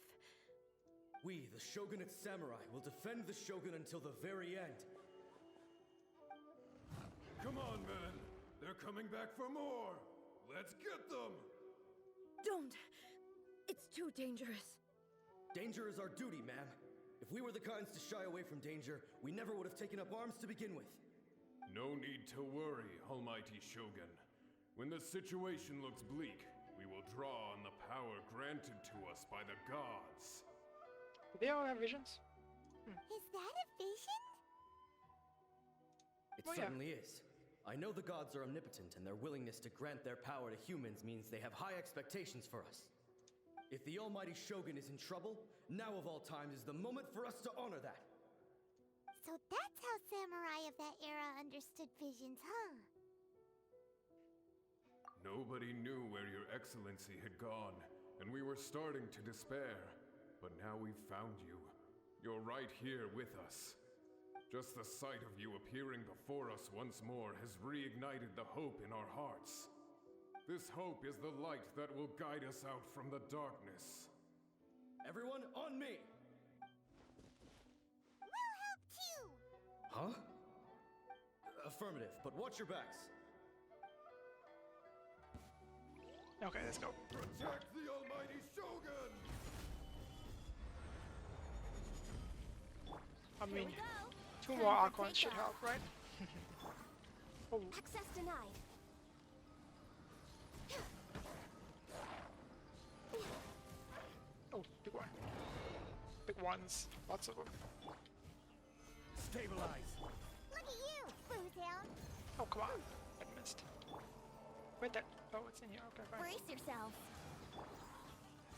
We, the Shogunate Samurai, will defend the Shogun until the very end. Come on, men. They're coming back for more. Let's get them. Don't! It's too dangerous. Danger is our duty, ma'am. If we were the kinds to shy away from danger, we never would have taken up arms to begin with. No need to worry, Almighty Shogun. When the situation looks bleak, we will draw on the power granted to us by the gods. Do they all have visions? Is that a vision? It Oh, yeah. certainly is. I know the gods are omnipotent, and their willingness to grant their power to humans means they have high expectations for us. If the Almighty Shogun is in trouble, now of all times is the moment for us to honor that. So that's how samurai of that era understood visions, huh? Nobody knew where your excellency had gone, and we were starting to despair. But now we've found you. You're right here with us. Just the sight of you appearing before us once more has reignited the hope in our hearts. This hope is the light that will guide us out from the darkness. Everyone, on me! We'll help too! Huh? Affirmative, but watch your backs. Okay, let's go. Protect the almighty Shogun! Here I mean, we go. 2 Time more for Archons should takeoff. help, right? Oh, Access denied. oh, big one. Big ones. Lots of them. Stabilize. Look at you, Boozound! Oh, come on. I missed. Wait, that. Oh, it's in here. Okay, fine. Brace yourselves.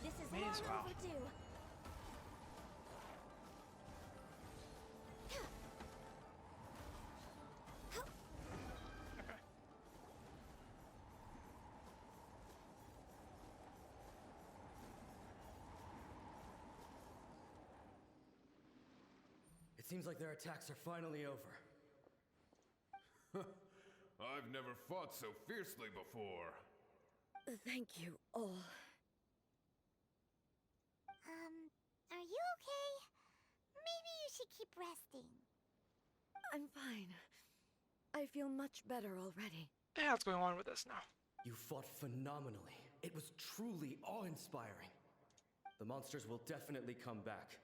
This is May long as well. overdue. Okay. It seems like their attacks are finally over. I've never fought so fiercely before. Thank you all. Are you okay? Maybe you should keep resting. I'm fine. I feel much better already. Yeah, what's going on with us now? You fought phenomenally. It was truly awe-inspiring. The monsters will definitely come back.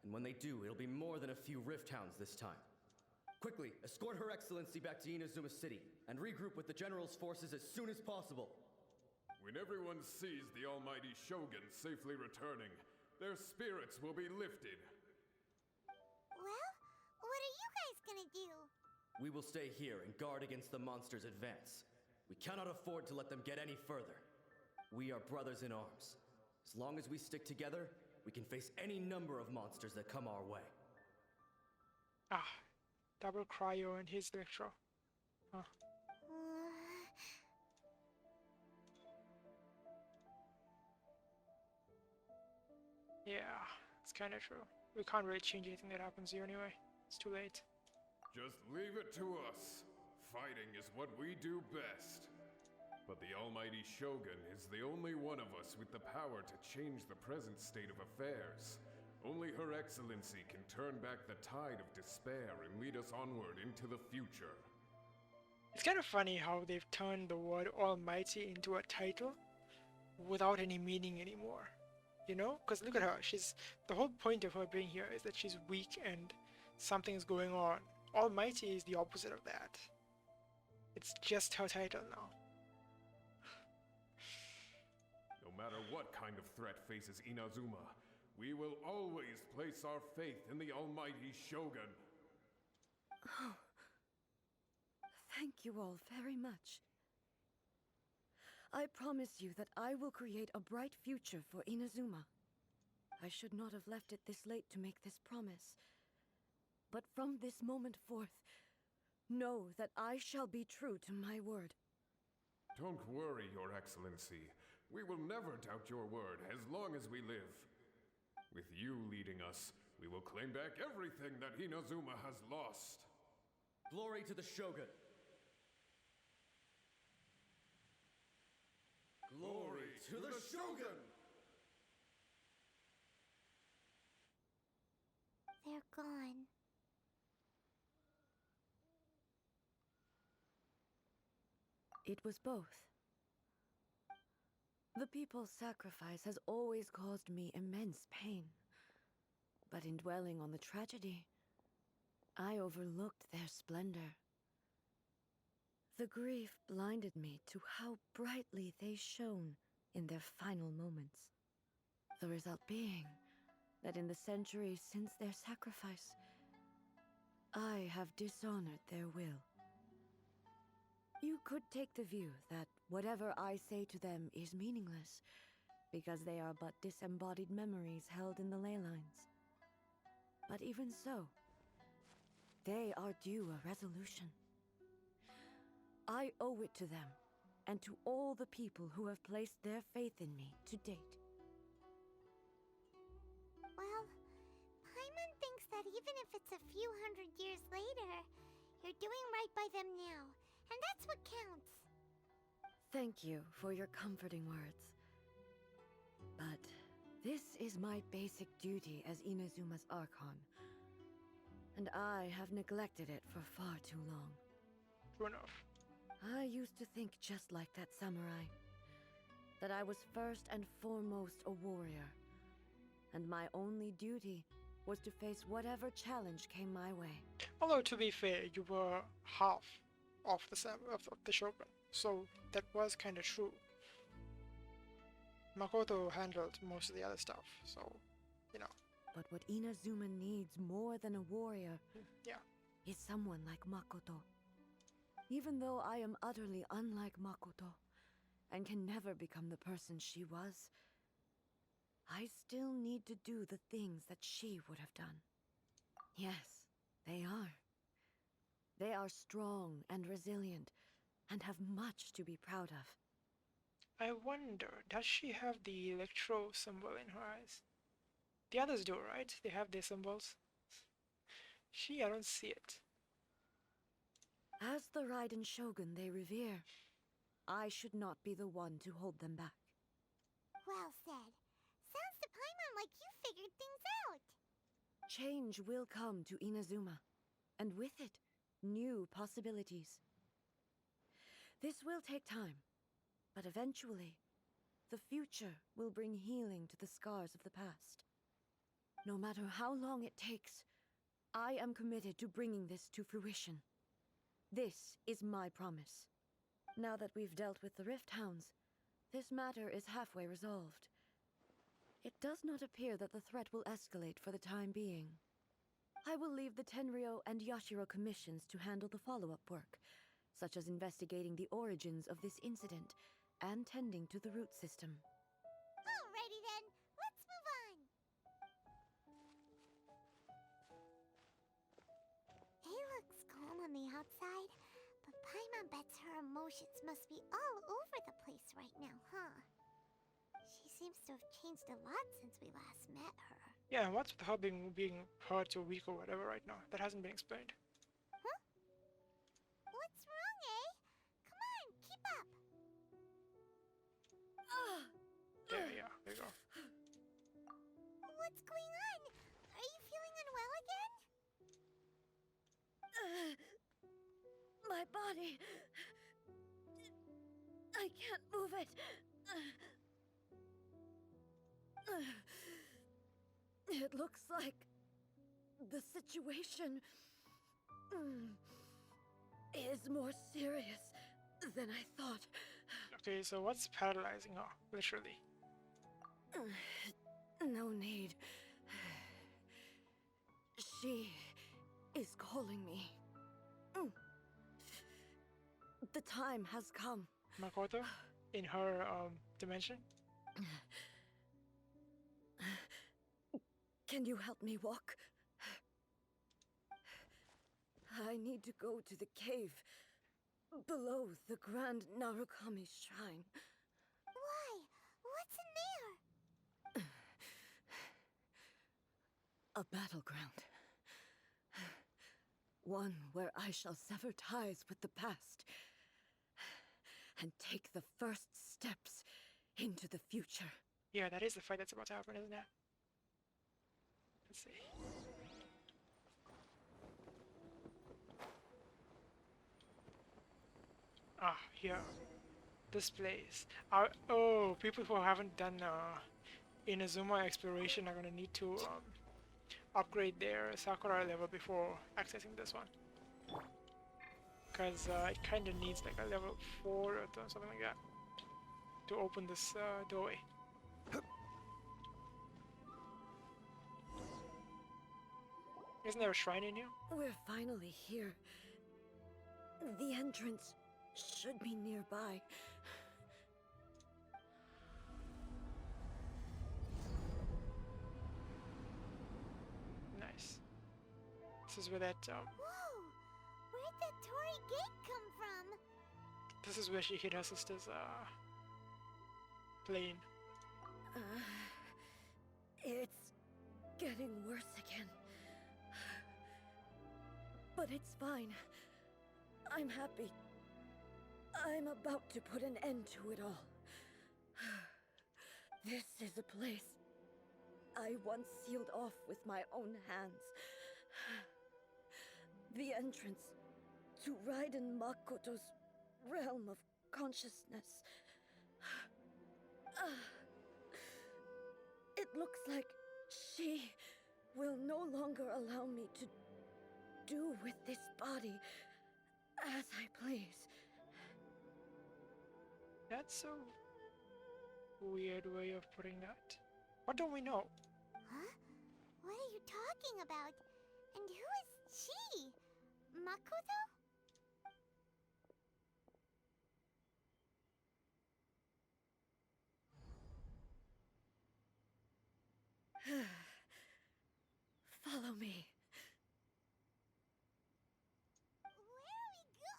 And when they do, it'll be more than a few Rift Hounds this time. Quickly, escort Her Excellency back to Inazuma City, and regroup with the General's forces as soon as possible. When everyone sees the almighty Shogun safely returning, their spirits will be lifted. Well, what are you guys gonna do? We will stay here and guard against the monsters' advance. We cannot afford to let them get any further. We are brothers in arms. As long as we stick together, we can face any number of monsters that come our way. Ah, double cryo and his electro. Huh. Yeah, it's kind of true. We can't really change anything that happens here anyway. It's too late. Just leave it to us. Fighting is what we do best. But the almighty Shogun is the only one of us with the power to change the present state of affairs. Only Her Excellency can turn back the tide of despair and lead us onward into the future. It's kind of funny how they've turned the word almighty into a title without any meaning anymore. You know? Because look at her. The whole point of her being here is that she's weak and something's going on. Almighty is the opposite of that. It's just her title now. No matter what kind of threat faces Inazuma, we will always place our faith in the almighty Shogun. Oh. Thank you all very much. I promise you that I will create a bright future for Inazuma. I should not have left it this late to make this promise. But from this moment forth, know that I shall be true to my word. Don't worry, Your Excellency. We will never doubt your word as long as we live. With you leading us, we will claim back everything that Inazuma has lost. Glory to the Shogun! Glory to the Shogun! They're gone. It was both. The people's sacrifice has always caused me immense pain. But in dwelling on the tragedy, I overlooked their splendor. The grief blinded me to how brightly they shone in their final moments. The result being that in the centuries since their sacrifice, I have dishonored their will. You could take the view that whatever I say to them is meaningless, because they are but disembodied memories held in the ley lines. But even so, They are due a resolution. I owe it to them, and to all the people who have placed their faith in me to date. Well, Paimon thinks that even if it's a few hundred years later, you're doing right by them now, and that's what counts. Thank you for your comforting words. But this is my basic duty as Inazuma's Archon, and I have neglected it for far too long. True enough. I used to think just like that samurai, that I was first and foremost a warrior, and my only duty was to face whatever challenge came my way. Although to be fair, you were half of the Shogun, so that was kind of true. Makoto handled most of the other stuff, so, you know. But what Inazuma needs more than a warrior Yeah. is someone like Makoto. Even though I am utterly unlike Makoto, and can never become the person she was, I still need to do the things that she would have done. Yes, they are. They are strong and resilient, and have much to be proud of. I wonder, does she have the electro symbol in her eyes? The others do, right? They have their symbols. I don't see it. As the Raiden Shogun they revere, I should not be the one to hold them back. Well said. Sounds to Paimon like you figured things out. Change will come to Inazuma, and with it, new possibilities. This will take time, but eventually, the future will bring healing to the scars of the past. No matter how long it takes, I am committed to bringing this to fruition. This is my promise. Now that we've dealt with the Rift Hounds, this matter is halfway resolved. It does not appear that the threat will escalate for the time being. I will leave the Tenryo and Yashiro commissions to handle the follow-up work, such as investigating the origins of this incident and tending to the root system. Alrighty then, let's move on. He looks calm on the outside, but Paimon bets her emotions must be all over the place right now, huh? She seems to have changed a lot since we last met her. Yeah, and what's with her being hurt or weak or whatever right now? That hasn't been explained. Huh? What's wrong, eh? Come on, keep up. There you go. What's going on? Are you feeling unwell again? My body... I can't move it. It looks like the situation is more serious than I thought. Okay, so what's paralyzing her, literally? No need. She is calling me. The time has come. Makoto? In her, dimension? Can you help me walk? I need to go to the cave below the Grand Narukami Shrine. Why? What's in there? A battleground. One where I shall sever ties with the past and take the first steps into the future. Yeah, that is the fight that's about to happen, isn't it? Let's see. Ah, here. This place. Oh, people who haven't done Inazuma exploration are gonna need to upgrade their Sakura level before accessing this one. Because it kind of needs like a level 4 or something like that to open this doorway. Isn't there a shrine in here? We're finally here. The entrance should be nearby. Nice. This is where that Whoa! Where'd that Torii gate come from? this is where she hit her sister's plane. It's getting worse again. But it's fine. I'm happy. I'm about to put an end to it all. This is a place I once sealed off with my own hands. The entrance to Raiden Makoto's realm of consciousness. It looks like she will no longer allow me to do with this body as I please. That's a weird way of putting that. What don't we know? Huh? What are you talking about? And who is she? Makoto? Follow me. Where are we go?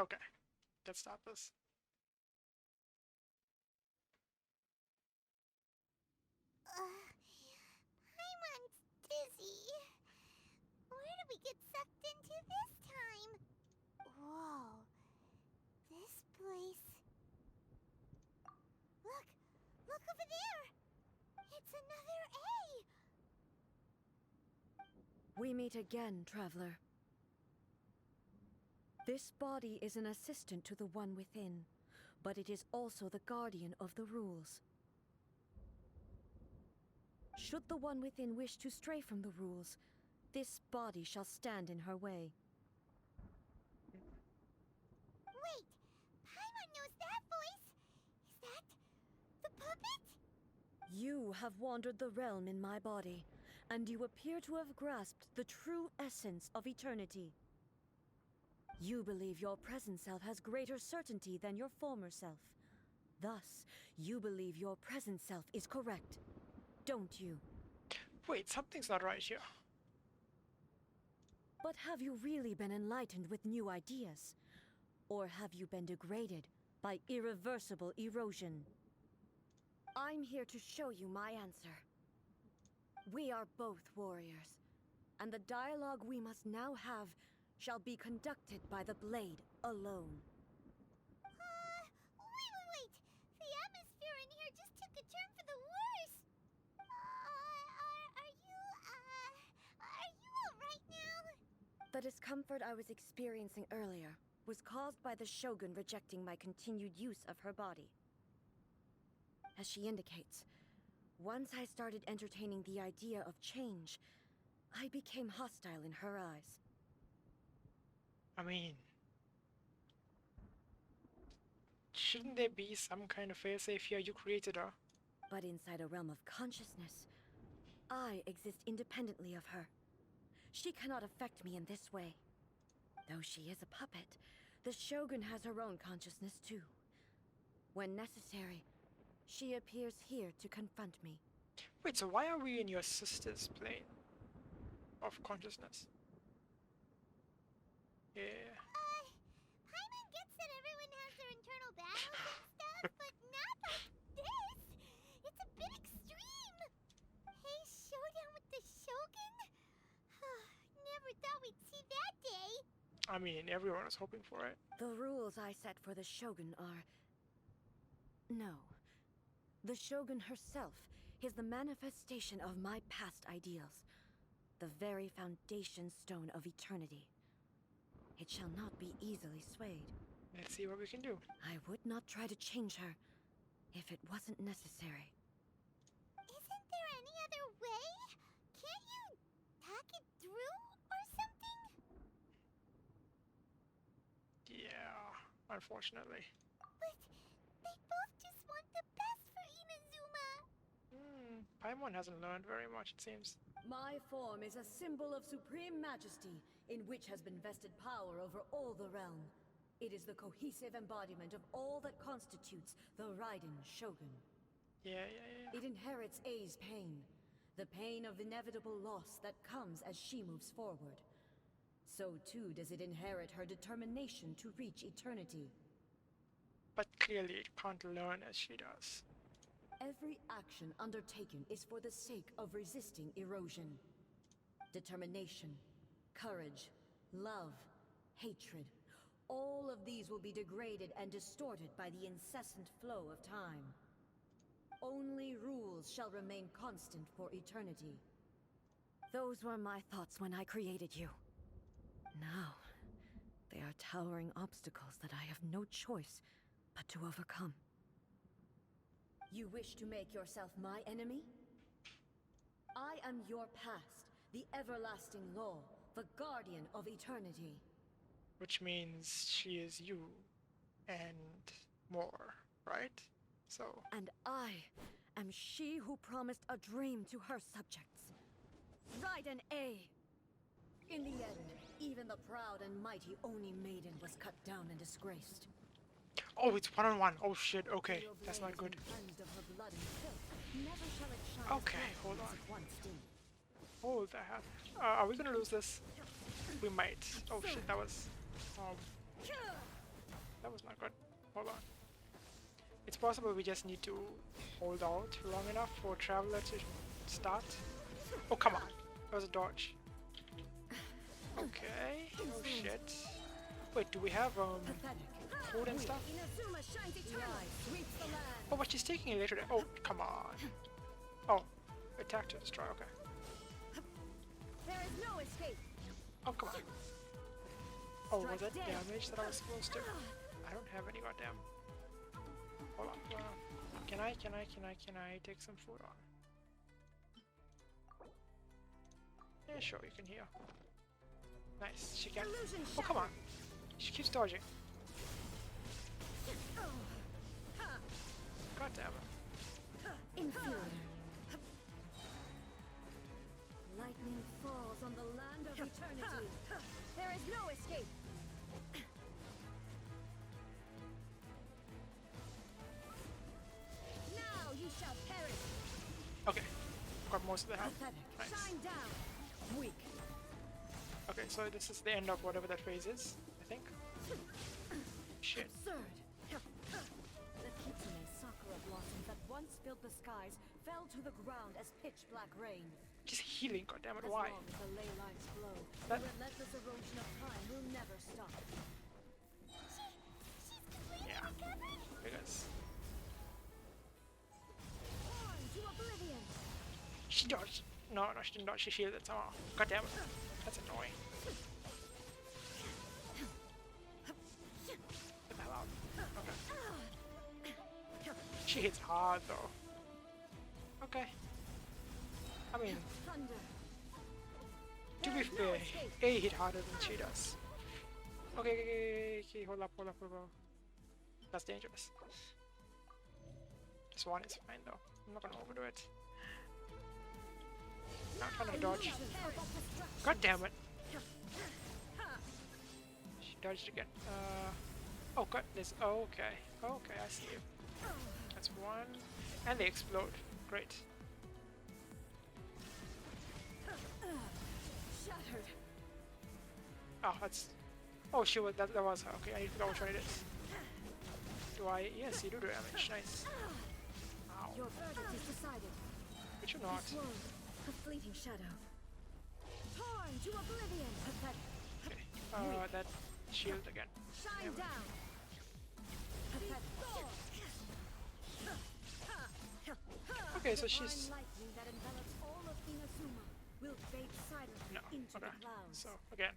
Okay, let's stop this. Paimon's dizzy. Where did we get sucked into this time? Whoa. This place... Look! Look over there! It's another A! We meet again, traveler. This body is an assistant to the one within, but it is also the guardian of the rules. Should the one within wish to stray from the rules, this body shall stand in her way. Wait! Paimon knows that voice! Is that... the puppet? You have wandered the realm in my body, and you appear to have grasped the true essence of eternity. You believe your present self has greater certainty than your former self. Thus, you believe your present self is correct, don't you? Wait, something's not right here. But have you really been enlightened with new ideas? Or have you been degraded by irreversible erosion? I'm here to show you my answer. We are both warriors, and the dialogue we must now have shall be conducted by the blade alone. Wait! The atmosphere in here just took a turn for the worse! Are you alright now? The discomfort I was experiencing earlier was caused by the Shogun rejecting my continued use of her body. As she indicates, once I started entertaining the idea of change, I became hostile in her eyes. I mean, shouldn't there be some kind of failsafe here? You created her. But inside a realm of consciousness, I exist independently of her. She cannot affect me in this way. Though she is a puppet, the Shogun has her own consciousness too. When necessary, she appears here to confront me. Wait, so why are we in your sister's plane of consciousness? Yeah. Paimon gets that everyone has their internal battles and stuff, but not like this! It's a bit extreme! Hey, showdown with the Shogun? Never thought we'd see that day! I mean, everyone was hoping for it. The rules I set for the Shogun are... No. The Shogun herself is the manifestation of my past ideals. The very foundation stone of eternity. It shall not be easily swayed. Let's see what we can do. I would not try to change her if it wasn't necessary. Isn't there any other way? Can't you hack it through or something? Yeah, unfortunately. But they both just want the best for Inazuma! Paimon hasn't learned very much, it seems. My form is a symbol of supreme majesty, in which has been vested power over all the realm. It is the cohesive embodiment of all that constitutes the Raiden Shogun. Yeah. It inherits A's pain, the pain of inevitable loss that comes as she moves forward. So too does it inherit her determination to reach eternity. But clearly it can't learn as she does. Every action undertaken is for the sake of resisting erosion. Determination, courage, love, hatred, all of these will be degraded and distorted by the incessant flow of time. Only rules shall remain constant for eternity. Those were my thoughts when I created you. Now, they are towering obstacles that I have no choice but to overcome. You wish to make yourself my enemy? I am your past, the everlasting law, the guardian of eternity. Which means she is you and more, right? So. And I am she who promised a dream to her subjects. Raiden A. In the end, even the proud and mighty Oni maiden was cut down and disgraced. Oh, it's one-on-one. Oh shit, okay. That's not good. Okay, hold on. Hold the hell. Are we gonna lose this? We might. Oh shit, that was not good. Hold on. It's possible we just need to hold out long enough for Traveler to start. Oh, come on. That was a dodge. Okay. Oh shit. Wait, do we have food and stuff? Oh, but she's taking it later. Oh, come on. Oh, attack to destroy. Okay. There is no escape. Oh, come on. Oh, was that damage that I was supposed to? I don't have any goddamn. Hold on. Can I take some food on? Yeah, sure, you can heal. Nice, she can. Oh, come on. She keeps dodging. God damn it. Inferior. Lightning falls on the land of eternity. There is no escape. Now you shall perish. Okay, got most of the health. Nice. Shine down. Weak. Okay, so this is the end of whatever that phase is, I think. Shit. Absurd. The kitsune sakura blossoms that once filled the skies fell to the ground as pitch black rain. Just healing, goddammit, As why? long as the ley lines flow, That- the relentless erosion of time will never stop. She's completely Yeah. recovered? Because On to oblivion. she dodged. No, she didn't dodge, she shielded somehow. God damn it. That's annoying. Get the hell out. Okay. She hits hard though. Okay. I mean, Thunder. to be fair, A hit harder than she does. Okay, hold up. That's dangerous. This one is fine though. I'm not gonna overdo it. Not trying to dodge. God damn it. She dodged again. Oh god, this. Okay, I see you. That's one. And they explode. Great. Shattered. Oh, that's. Oh, she was. That was her. Okay, I need to figure out which one it is. Do I? Yes, you do damage. Nice. Ow. Your verdict is decided. But you're not. This world, a fleeting shadow. Torn to oblivion. Pathetic. Okay. That shield again. Shine Damn it. down. Pathetic. Okay, so The she's. divine lightning that envelops all of Inazuma will fade silently No. into Okay. the clouds. So again.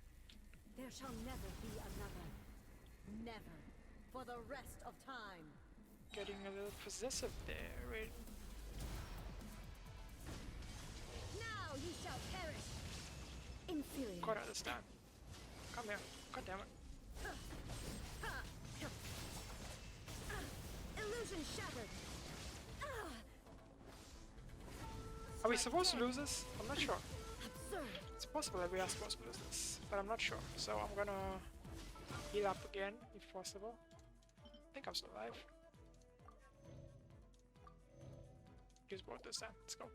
There shall never be another. Never. For the rest of time. Getting a little possessive there, right? Now you shall perish. Inferior. Gotta understand. Come here. God damn it. Illusion shattered. Are we supposed to lose this? I'm not sure. Absurd. It's possible that we are supposed to lose this, but I'm not sure. So I'm gonna Heal up again, if possible. I think I'm still alive. Use both this time. Let's go.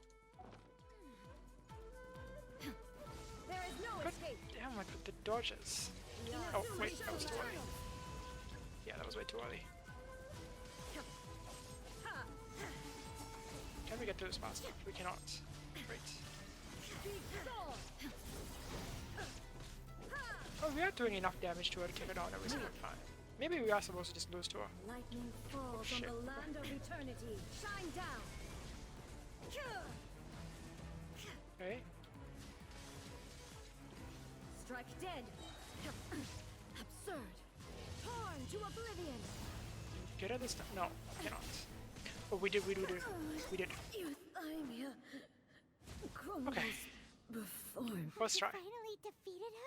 There is no God escape. damn it with the dodges. Oh, wait, that was too early. Yeah, that was way too early. Can we get through this fast enough? We cannot. Great. Oh, we are doing enough damage to her to take her down every single time. Maybe we are supposed to just lose to her. Lightning falls shit. on the land of eternity. Shine down. Okay. Strike dead. Absurd. Torn to oblivion. Get her this time? No, cannot. Oh, we did. We did. Euthymia crumbles Okay. before me. First try. Finally defeated her?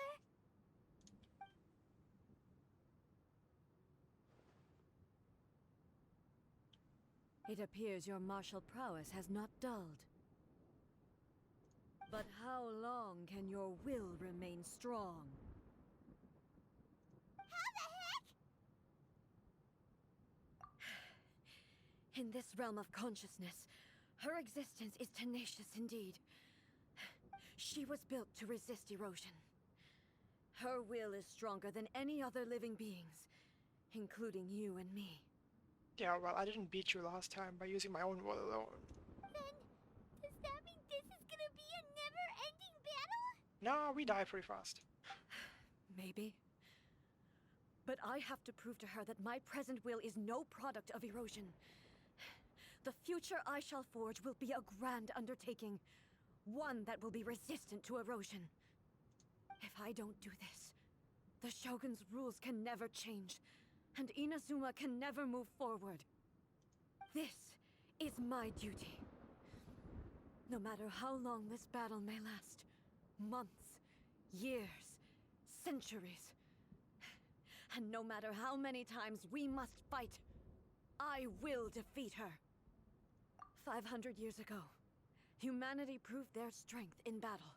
It appears your martial prowess has not dulled. But how long can your will remain strong? How the heck? In this realm of consciousness, her existence is tenacious indeed. She was built to resist erosion. Her will is stronger than any other living beings, including you and me. Yeah, well, I didn't beat you last time by using my own will alone. Then, does that mean this is gonna be a never-ending battle? No, we die pretty fast. Maybe. But I have to prove to her that my present will is no product of erosion. The future I shall forge will be a grand undertaking, one that will be resistant to erosion. If I don't do this, the Shogun's rules can never change, and Inazuma can never move forward. This is my duty. No matter how long this battle may last, months, years, centuries, and no matter how many times we must fight, I will defeat her. 500 years ago, humanity proved their strength in battle.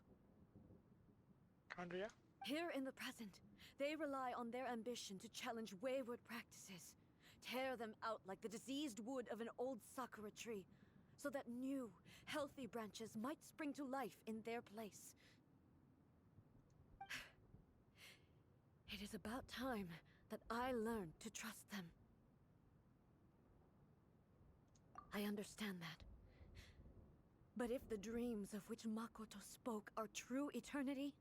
Andrea? Here in the present, they rely on their ambition to challenge wayward practices, tear them out like the diseased wood of an old sakura tree, so that new, healthy branches might spring to life in their place. It is about time that I learned to trust them. I understand that. But if the dreams of which Makoto spoke are true eternity,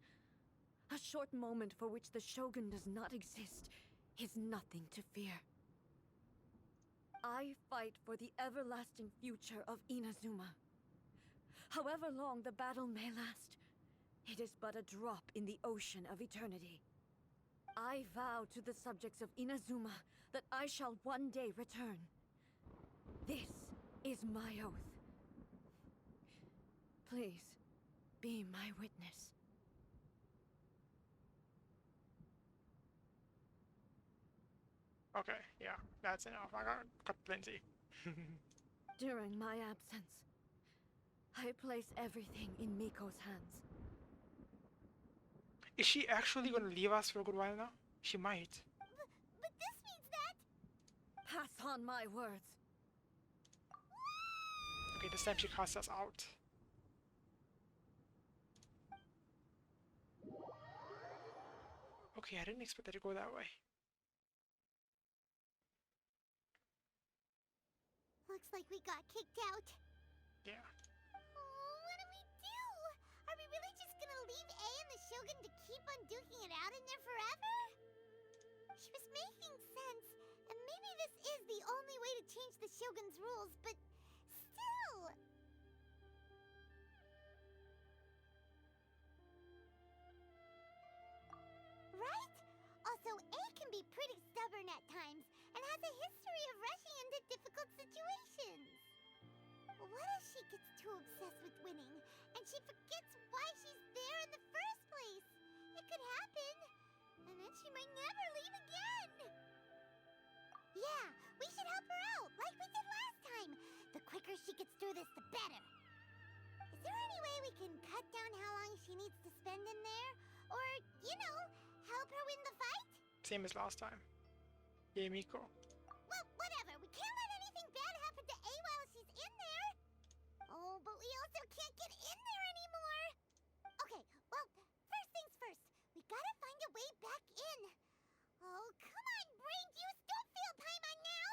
a short moment for which the Shogun does not exist is nothing to fear. I fight for the everlasting future of Inazuma. However long the battle may last, it is but a drop in the ocean of eternity. I vow to the subjects of Inazuma that I shall one day return. This is my oath. Please, be my witness. Okay, yeah, that's enough. I got plenty. During my absence, I place everything in Miko's hands. Is she actually gonna leave us for a good while now? She might. But this means that... Pass on my words. Okay, this time she casts us out. Okay, I didn't expect that to go that way. Looks like we got kicked out. Yeah. Oh, what do we do? Are we really just gonna leave A and the Shogun to keep on duking it out in there forever? She was making sense, and maybe this is the only way to change the Shogun's rules, but still... Right? Also, A can be pretty stubborn at times, and has a history of rushing into difficult situations. What if she gets too obsessed with winning, and she forgets why she's there in the first place? It could happen, and then she might never leave again. Yeah, we should help her out, like we did last time. The quicker she gets through this, the better. Is there any way we can cut down how long she needs to spend in there? Or, you know, help her win the fight? Same as last time. Yay, Miko. Well, whatever. We can't let anything bad happen to A while she's in there. Oh, but we also can't get in there anymore. Okay, well, first things first. We gotta find a way back in. Oh, come on, brain juice. Don't feel Paimon now.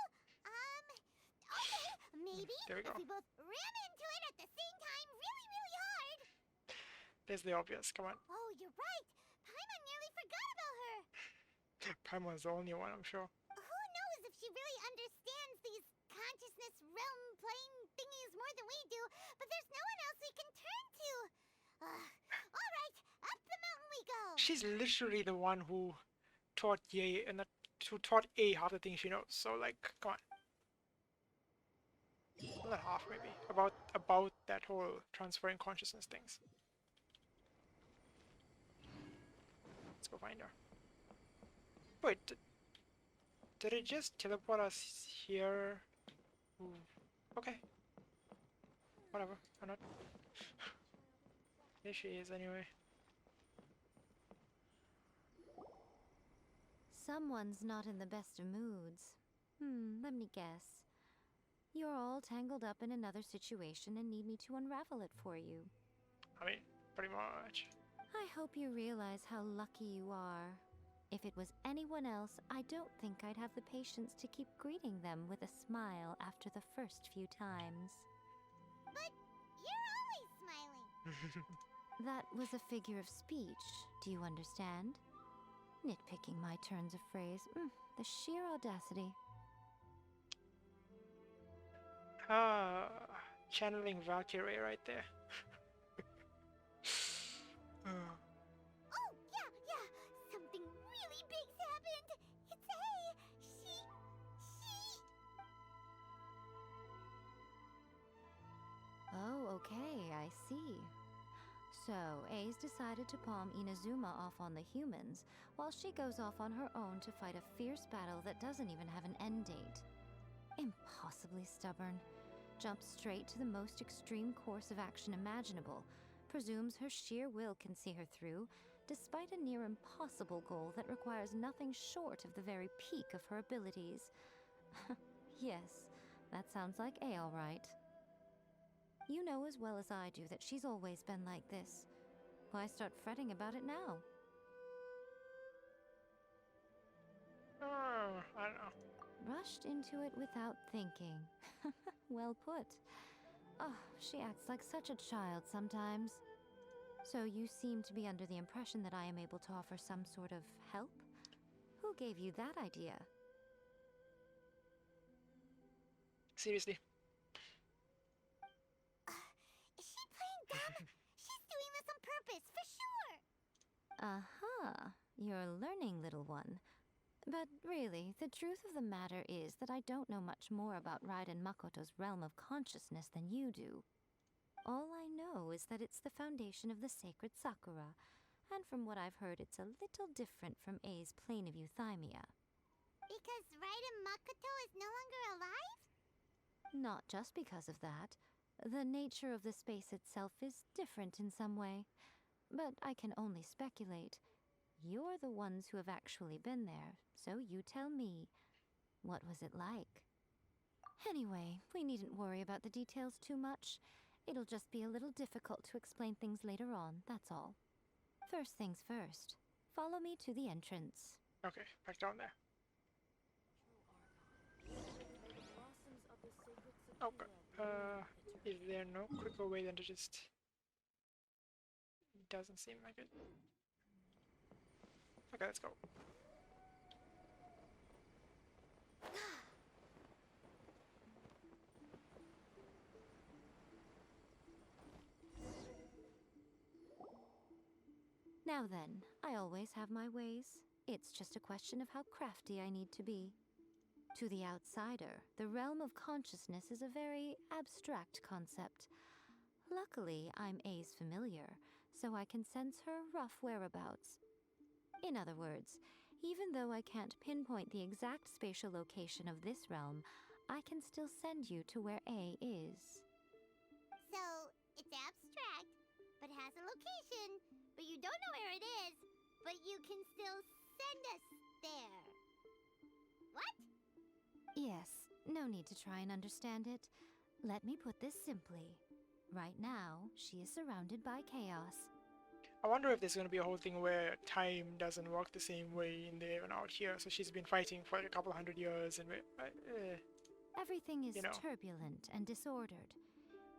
Okay, maybe There we if go. we both ram into it at the same time really, really hard. There's the obvious. Come on. Oh, you're right. Paimon nearly forgot about her. Paimon's the only one, I'm sure. Who knows if she really understands these consciousness realm plane thingies more than we do, but there's no one else we can turn to. All right, up the mountain we go. She's literally the one who taught Ye and who taught A half the things she knows. So like, come on. Well, not half, maybe. About that whole transferring consciousness things. Let's go find her. Wait, did it just teleport us here? Ooh, okay. Whatever, why not? Here she is anyway. Someone's not in the best of moods. Let me guess. You're all tangled up in another situation and need me to unravel it for you. I mean, pretty much. I hope you realize how lucky you are. If it was anyone else, I don't think I'd have the patience to keep greeting them with a smile after the first few times. But you're always smiling. That was a figure of speech, do you understand? Nitpicking my turns of phrase. The sheer audacity. Ah, channeling Valkyrie right there. Oh, yeah. Something really big's happened. It's A. She... Oh, okay, I see. So, A's decided to palm Inazuma off on the humans, while she goes off on her own to fight a fierce battle that doesn't even have an end date. Impossibly stubborn. Jumps straight to the most extreme course of action imaginable, presumes her sheer will can see her through, despite a near impossible goal that requires nothing short of the very peak of her abilities. Yes, that sounds like A all right. You know as well as I do that she's always been like this. Why start fretting about it now? I don't know. Rushed into it without thinking. Well put. Oh, she acts like such a child sometimes. So you seem to be under the impression that I am able to offer some sort of help? Who gave you that idea? Seriously. Is she playing dumb? She's doing this on purpose, for sure. Aha, you're learning, little one. But really, the truth of the matter is that I don't know much more about Raiden Makoto's realm of consciousness than you do. All I know is that it's the foundation of the sacred Sakura, and from what I've heard, it's a little different from A's plane of euthymia. Because Raiden Makoto is no longer alive? Not just because of that. The nature of the space itself is different in some way. But I can only speculate. You're the ones who have actually been there, so you tell me. What was it like? Anyway, we needn't worry about the details too much. It'll just be a little difficult to explain things later on, that's all. First things first. Follow me to the entrance. Okay, back down there. Okay. Is there no quicker way than to just... Doesn't seem like it. Okay, let's go. Now then, I always have my ways. It's just a question of how crafty I need to be. To the outsider, the realm of consciousness is a very abstract concept. Luckily, I'm A's familiar, so I can sense her rough whereabouts. In other words, even though I can't pinpoint the exact spatial location of this realm, I can still send you to where A is. So, it's abstract, but has a location, but you don't know where it is, but you can still send us there. Yes, no need to try and understand it. Let me put this simply. Right now, she is surrounded by chaos. I wonder if there's going to be a whole thing where time doesn't work the same way in there and out here. So she's been fighting for like a couple hundred years, and Everything is you know. turbulent and disordered.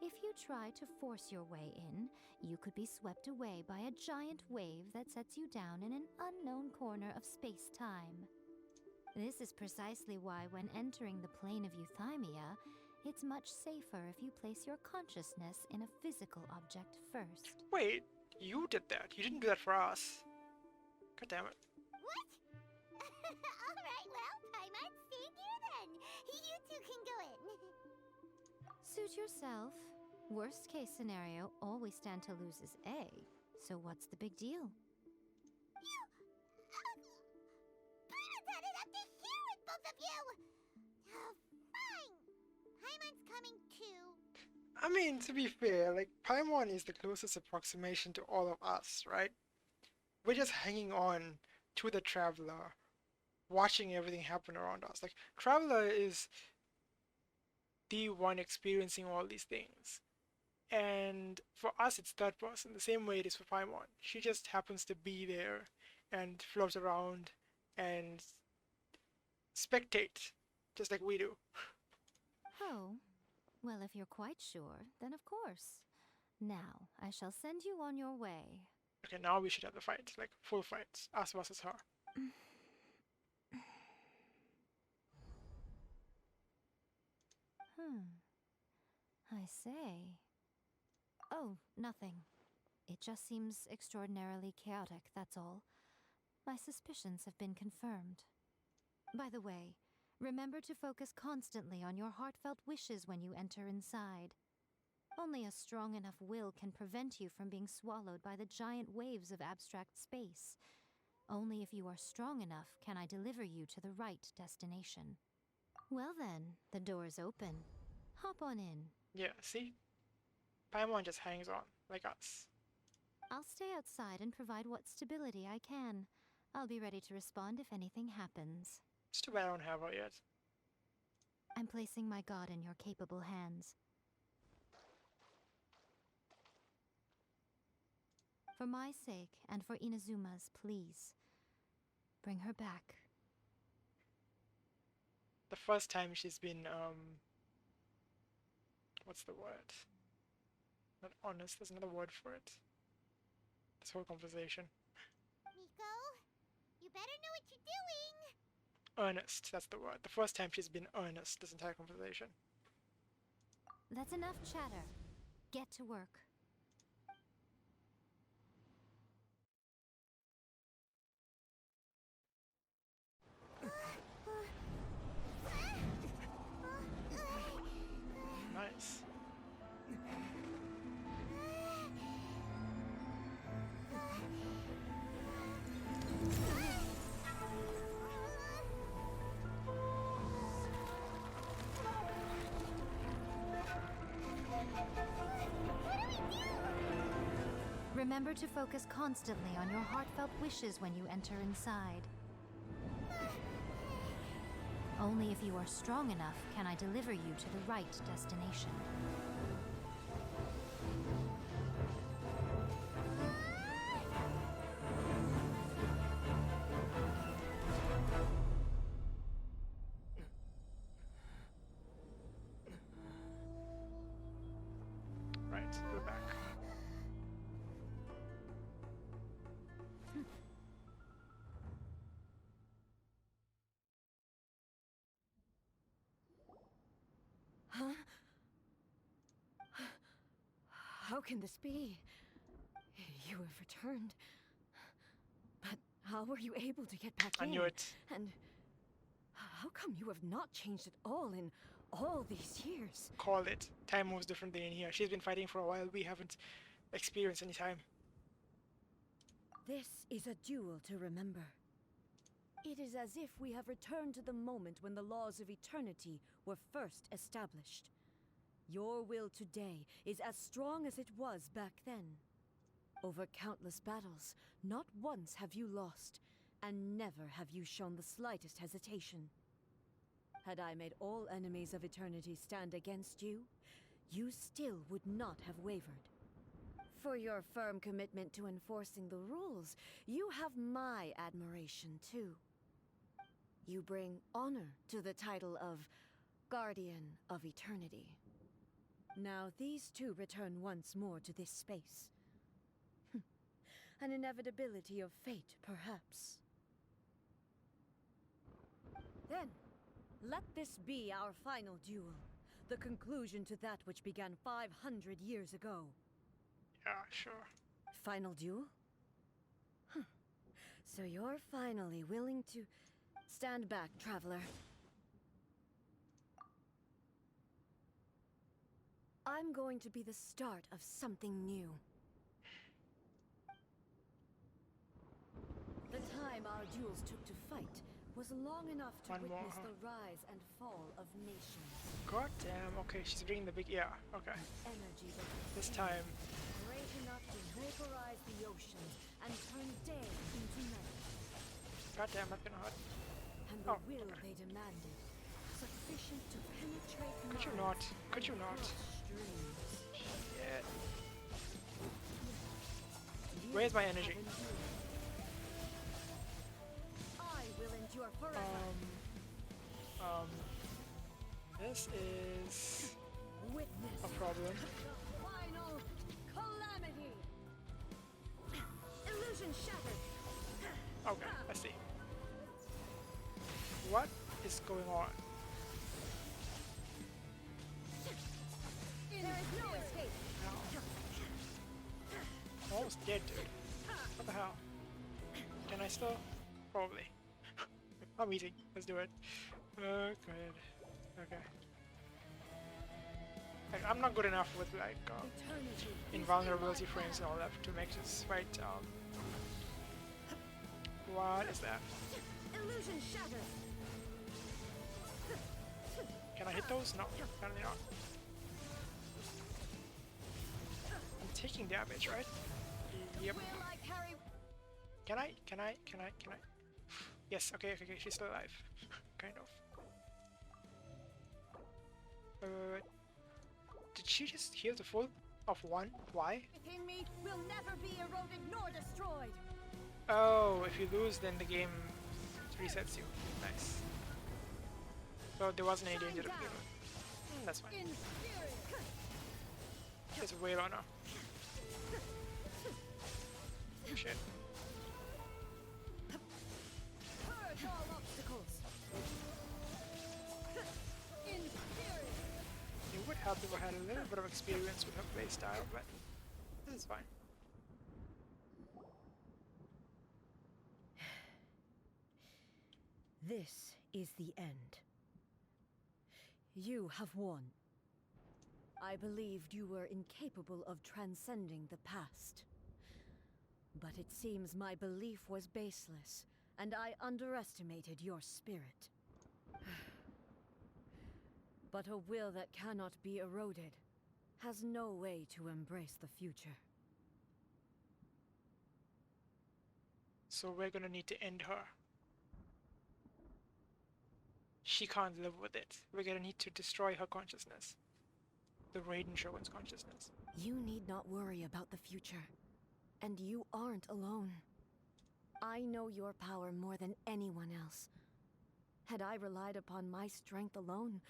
If you try to force your way in, you could be swept away by a giant wave that sets you down in an unknown corner of space-time. This is precisely why when entering the plane of Euthymia, it's much safer if you place your consciousness in a physical object first. Wait, you did that. You didn't do that for us. God damn it. What? Alright, well, Paimon's staying here then. You two can go in. Suit yourself. Worst case scenario, all we stand to lose is A. So what's the big deal? Paimon's had it up to here with both of you! Oh, fine. Paimon's coming too. I mean, to be fair, like, Paimon is the closest approximation to all of us, right? We're just hanging on to the Traveler, watching everything happen around us. Like, Traveler is the one experiencing all these things. And for us, it's third person, the same way it is for Paimon. She just happens to be there and float around and spectate, just like we do. Oh, well, if you're quite sure, then of course. Now, I shall send you on your way. Okay, now we should have the fight, like full fights, us versus her. I say. Oh, nothing. It just seems extraordinarily chaotic, that's all. My suspicions have been confirmed. By the way, remember to focus constantly on your heartfelt wishes when you enter inside. Only a strong enough will can prevent you from being swallowed by the giant waves of abstract space. Only if you are strong enough can I deliver you to the right destination. Well then, the door is open. Hop on in. Yeah, see? Paimon just hangs on, like us. I'll stay outside and provide what stability I can. I'll be ready to respond if anything happens. It's too bad I don't have her yet. I'm placing my god in your capable hands. For my sake, and for Inazuma's, please. Bring her back. The first time she's been, what's the word? Not honest, there's another word for it. This whole conversation. Nico, you better know what you're doing. Earnest, that's the word. The first time she's been earnest this entire conversation. That's enough chatter. Get to work. Nice. Remember to focus constantly on your heartfelt wishes when you enter inside. Only if you are strong enough can I deliver you to the right destination. Right, go back. Huh? How can this be? You have returned. But how were you able to get back I in? knew it. And how come you have not changed at all in all these years? Call it. Time moves differently in here. She's been fighting for a while. We haven't experienced any time. This is a duel to remember. It is as if we have returned to the moment when the laws of eternity were first established. Your will today is as strong as it was back then. Over countless battles, not once have you lost, and never have you shown the slightest hesitation. Had I made all enemies of eternity stand against you, you still would not have wavered. For your firm commitment to enforcing the rules, you have my admiration too. You bring honor to the title of Guardian of Eternity. Now these two return once more to this space. An inevitability of fate, perhaps. Then, let this be our final duel. The conclusion to that which began 500 years ago. Yeah, sure. Final duel? Huh. So you're finally willing to... Stand back, traveler. I'm going to be the start of something new. The time our duels took to fight was long enough to One more, witness huh? the rise and fall of nations. God damn. Okay, she's bringing the big. Yeah. Okay. Energy that This was time. great enough to vaporize the oceans and turn day into night. God damn, that's gonna hurt. And the Oh, will okay. they demanded, sufficient to penetrate Could you minds not? Could you and not? cross streams. Yeah. You Where's my have energy? endured. I will endure forever. This is Witness a problem. the final calamity. Illusion shattered. Okay, I see. What is going on? There is no escape. I'm almost dead, dude. What the hell? Can I still? Probably. I'm eating. Let's do it. Good. Okay. Like, I'm not good enough with like Eternity. invulnerability frames and all that to make this fight. What is that? Illusion shattered. Can I hit those? No, apparently not. I'm taking damage, right? Yep. Will I carry? Can I? Yes, okay, she's still alive. Kind of. Did she just heal the full of one? Why? Within me will never be eroded nor destroyed. Oh, if you lose, then the game resets you. Nice. So there wasn't any danger to begin with. That's fine. Inferior. There's a whale on her. Shit. Purge all obstacles. Inferior. It would help if I had a little bit of experience with her playstyle, but this is fine. This is the end. You have won. I believed you were incapable of transcending the past. But it seems my belief was baseless, and I underestimated your spirit. But a will that cannot be eroded has no way to embrace the future. So we're gonna need to end her. She can't live with it. We're gonna need to destroy her consciousness. The Raiden Shogun's consciousness. You need not worry about the future. And you aren't alone. I know your power more than anyone else. Had I relied upon my strength alone,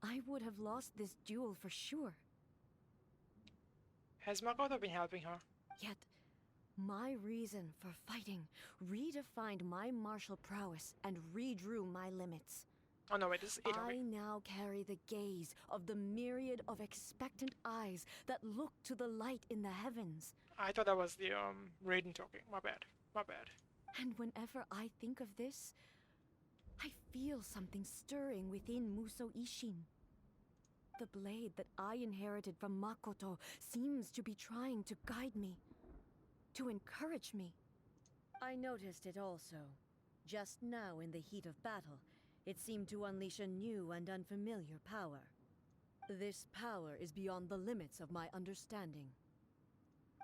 I would have lost this duel for sure. Has Makoto been helping her? Yet, my reason for fighting redefined my martial prowess and redrew my limits. Oh no, wait, this is 8 I now carry the gaze of the myriad of expectant eyes that look to the light in the heavens. I thought that was the Raiden talking. My bad. And whenever I think of this, I feel something stirring within Muso Ishin. The blade that I inherited from Makoto seems to be trying to guide me, to encourage me. I noticed it also. Just now in the heat of battle, it seemed to unleash a new and unfamiliar power. This power is beyond the limits of my understanding.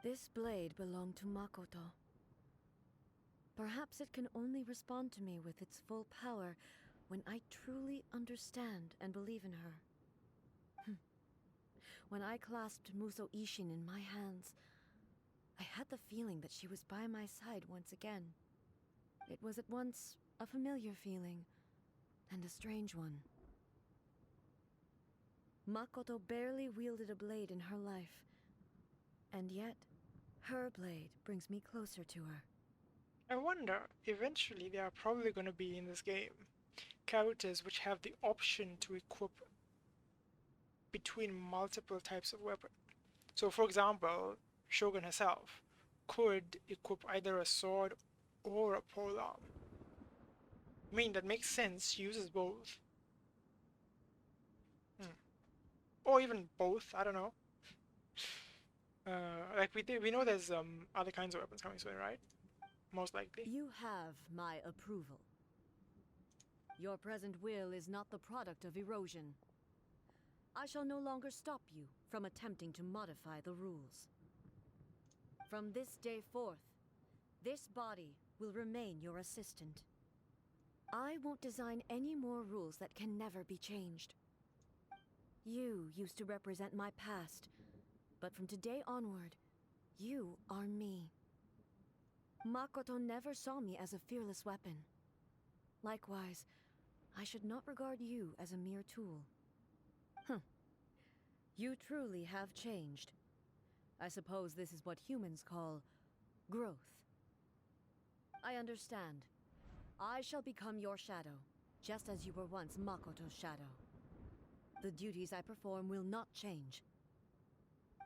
This blade belonged to Makoto. Perhaps it can only respond to me with its full power when I truly understand and believe in her. When I clasped Muso Ishin in my hands, I had the feeling that she was by my side once again. It was at once a familiar feeling and a strange one. Makoto barely wielded a blade in her life, and yet her blade brings me closer to her. I wonder, eventually there are probably going to be in this game characters which have the option to equip between multiple types of weapon. So for example, Shogun herself could equip either a sword or a polearm. I mean, that makes sense, she uses both. Or even both, I don't know. Like we know there's other kinds of weapons coming soon, right? Most likely. You have my approval. Your present will is not the product of erosion. I shall no longer stop you from attempting to modify the rules. From this day forth, this body will remain your assistant. I won't design any more rules that can never be changed. You used to represent my past, but from today onward, you are me. Makoto never saw me as a fearless weapon. Likewise, I should not regard you as a mere tool. You truly have changed. I suppose this is what humans call growth. I understand. I shall become your shadow, just as you were once Makoto's shadow. The duties I perform will not change.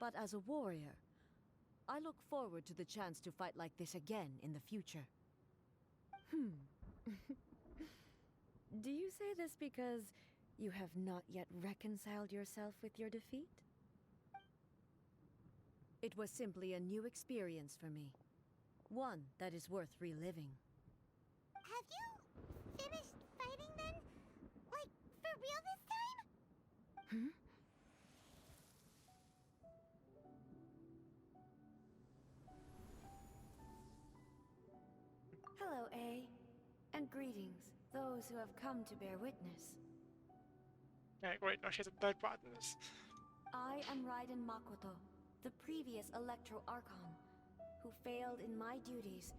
But as a warrior, I look forward to the chance to fight like this again in the future. Do you say this because you have not yet reconciled yourself with your defeat? It was simply a new experience for me. One that is worth reliving. Have you finished fighting then? Like, for real this time? Hello, A. And greetings, those who have come to bear witness. Wait, no, she has a third part in this. I am Raiden Makoto, the previous Electro Archon, who failed in my duties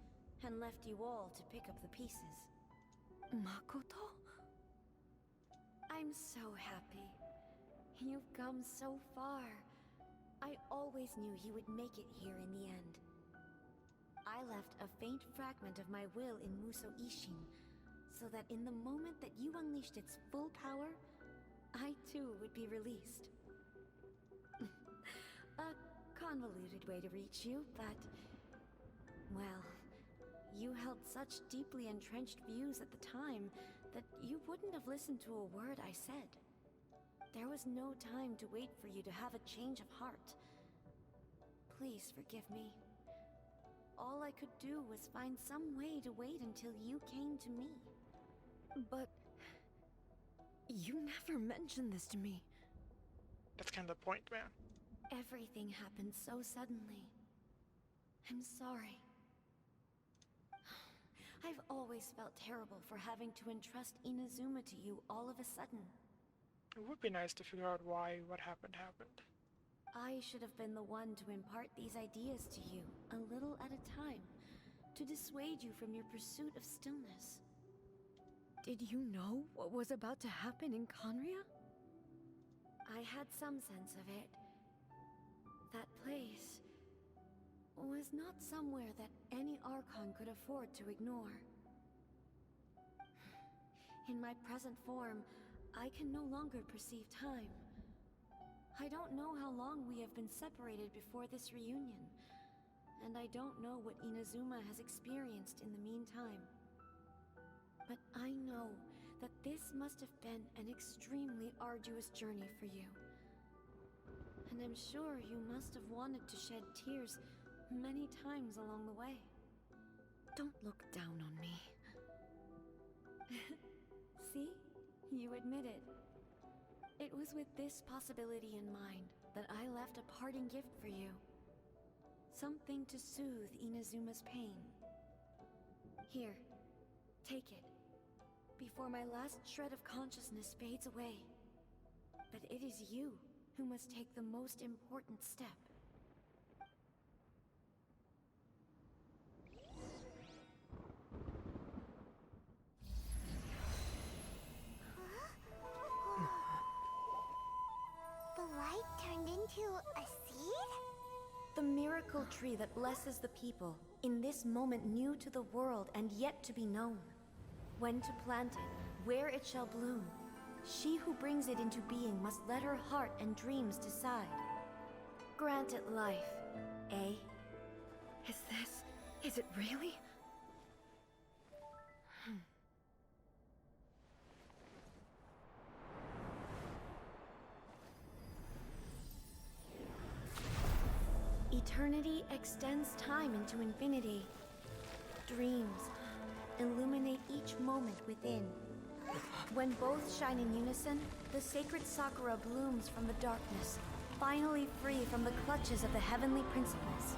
and left you all to pick up the pieces. Makoto? I'm so happy. You've come so far. I always knew you would make it here in the end. I left a faint fragment of my will in Muso Ishin, so that in the moment that you unleashed its full power, I too would be released. A convoluted way to reach you, but... well, you held such deeply entrenched views at the time that you wouldn't have listened to a word I said. There was no time to wait for you to have a change of heart. Please forgive me. All I could do was find some way to wait until you came to me. But... you never mentioned this to me. That's kind of the point, man. Everything happened so suddenly. I'm sorry. I've always felt terrible for having to entrust Inazuma to you all of a sudden. It would be nice to figure out why what happened. I should have been the one to impart these ideas to you, a little at a time, to dissuade you from your pursuit of stillness. Did you know what was about to happen in Conria? I had some sense of it. That place was not somewhere that any Archon could afford to ignore. In my present form, I can no longer perceive time. I don't know how long we have been separated before this reunion, and I don't know what Inazuma has experienced in the meantime. But I know that this must have been an extremely arduous journey for you. And I'm sure you must have wanted to shed tears many times along the way. Don't look down on me. See? You admit it. It was with this possibility in mind that I left a parting gift for you. Something to soothe Inazuma's pain. Here, take it. before my last shred of consciousness fades away. But it is you who must take the most important step. The light turned into a seed? The miracle tree that blesses the people, in this moment new to the world and yet to be known. When to plant it, where it shall bloom. She who brings it into being must let her heart and dreams decide. Grant it life, eh? Is it really? Eternity extends time into infinity. Dreams illuminate each moment within. When both shine in unison, the sacred Sakura blooms from the darkness, finally free from the clutches of the heavenly principles.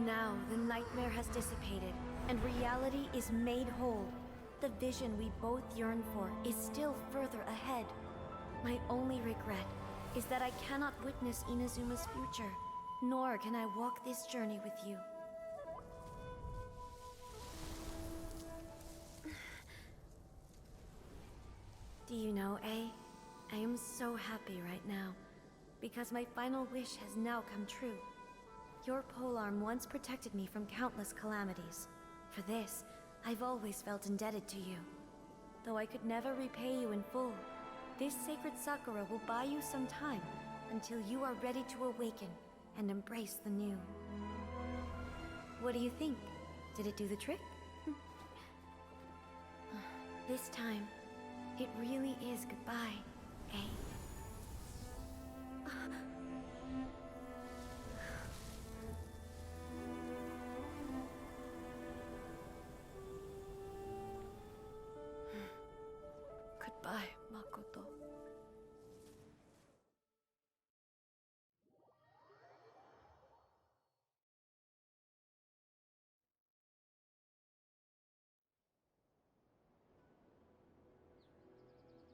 Now the nightmare has dissipated, and reality is made whole. The vision we both yearn for is still further ahead. My only regret is that I cannot witness Inazuma's future, nor can I walk this journey with you. Do you know, A? I am so happy right now, because my final wish has now come true. Your polearm once protected me from countless calamities. For this, I've always felt indebted to you. Though I could never repay you in full, this sacred Sakura will buy you some time until you are ready to awaken and embrace the new. What do you think? Did it do the trick? This time, it really is goodbye, eh? Goodbye, Makoto.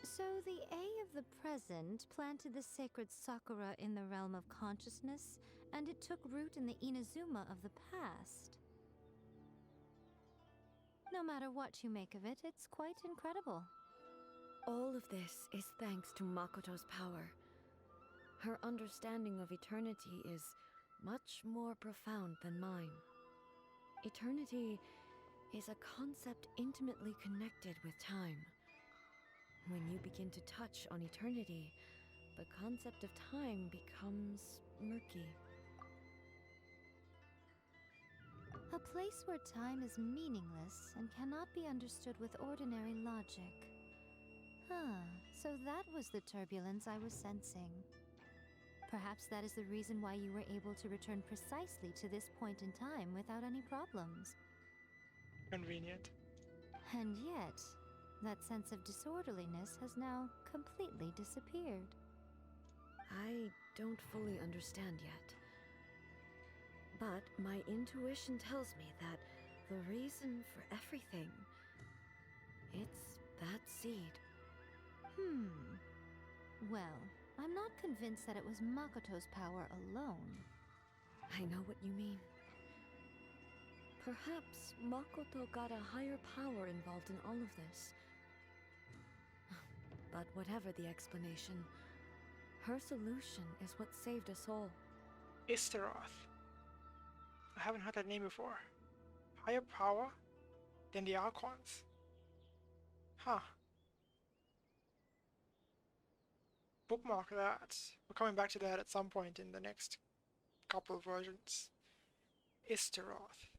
So the A of the present planted the sacred Sakura in the realm of consciousness, and it took root in the Inazuma of the past. No matter what you make of it, it's quite incredible. All of this is thanks to Makoto's power. Her understanding of eternity is much more profound than mine. Eternity is a concept intimately connected with time. When you begin to touch on eternity, the concept of time becomes murky. A place where time is meaningless and cannot be understood with ordinary logic. So that was the turbulence I was sensing. Perhaps that is the reason why you were able to return precisely to this point in time without any problems. Convenient. And yet, that sense of disorderliness has now completely disappeared. I don't fully understand yet. But my intuition tells me that the reason for everything, it's that seed. Well, I'm not convinced that it was Makoto's power alone. I know what you mean. Perhaps Makoto got a higher power involved in all of this. But whatever the explanation, her solution is what saved us all. Istaroth. I haven't heard that name before. Higher power than the Archons. Huh. Bookmark that. We're coming back to that at some point in the next couple of versions. Istaroth.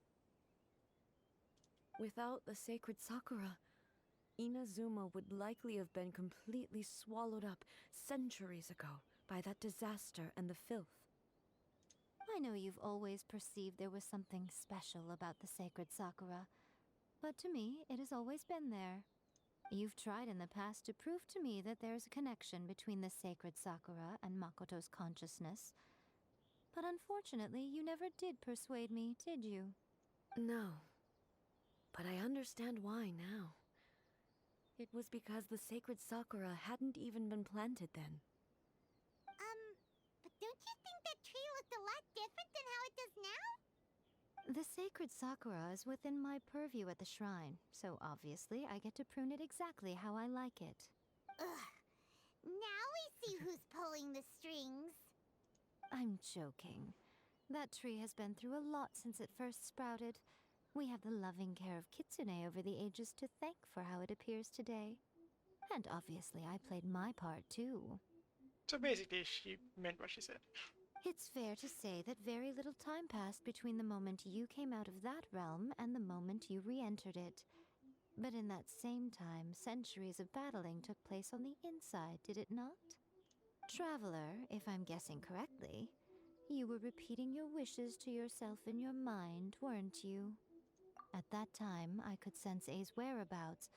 Without the sacred Sakura, Inazuma would likely have been completely swallowed up centuries ago by that disaster and the filth. I know you've always perceived there was something special about the sacred Sakura, but to me, it has always been there. You've tried in the past to prove to me that there's a connection between the sacred Sakura and Makoto's consciousness, but unfortunately, you never did persuade me, did you? No. But I understand why now. It was because the sacred sakura hadn't even been planted then. But don't you think that tree looked a lot different than how it does now? The sacred sakura is within my purview at the shrine, so obviously I get to prune it exactly how I like it. Ugh. Now we see who's pulling the strings. I'm joking. That tree has been through a lot since it first sprouted. We have the loving care of Kitsune over the ages to thank for how it appears today. And obviously I played my part too. So basically, she meant what she said. It's fair to say that very little time passed between the moment you came out of that realm and the moment you re-entered it. But in that same time, centuries of battling took place on the inside, did it not? Traveler, if I'm guessing correctly, you were repeating your wishes to yourself in your mind, weren't you? At that time, I could sense A's whereabouts,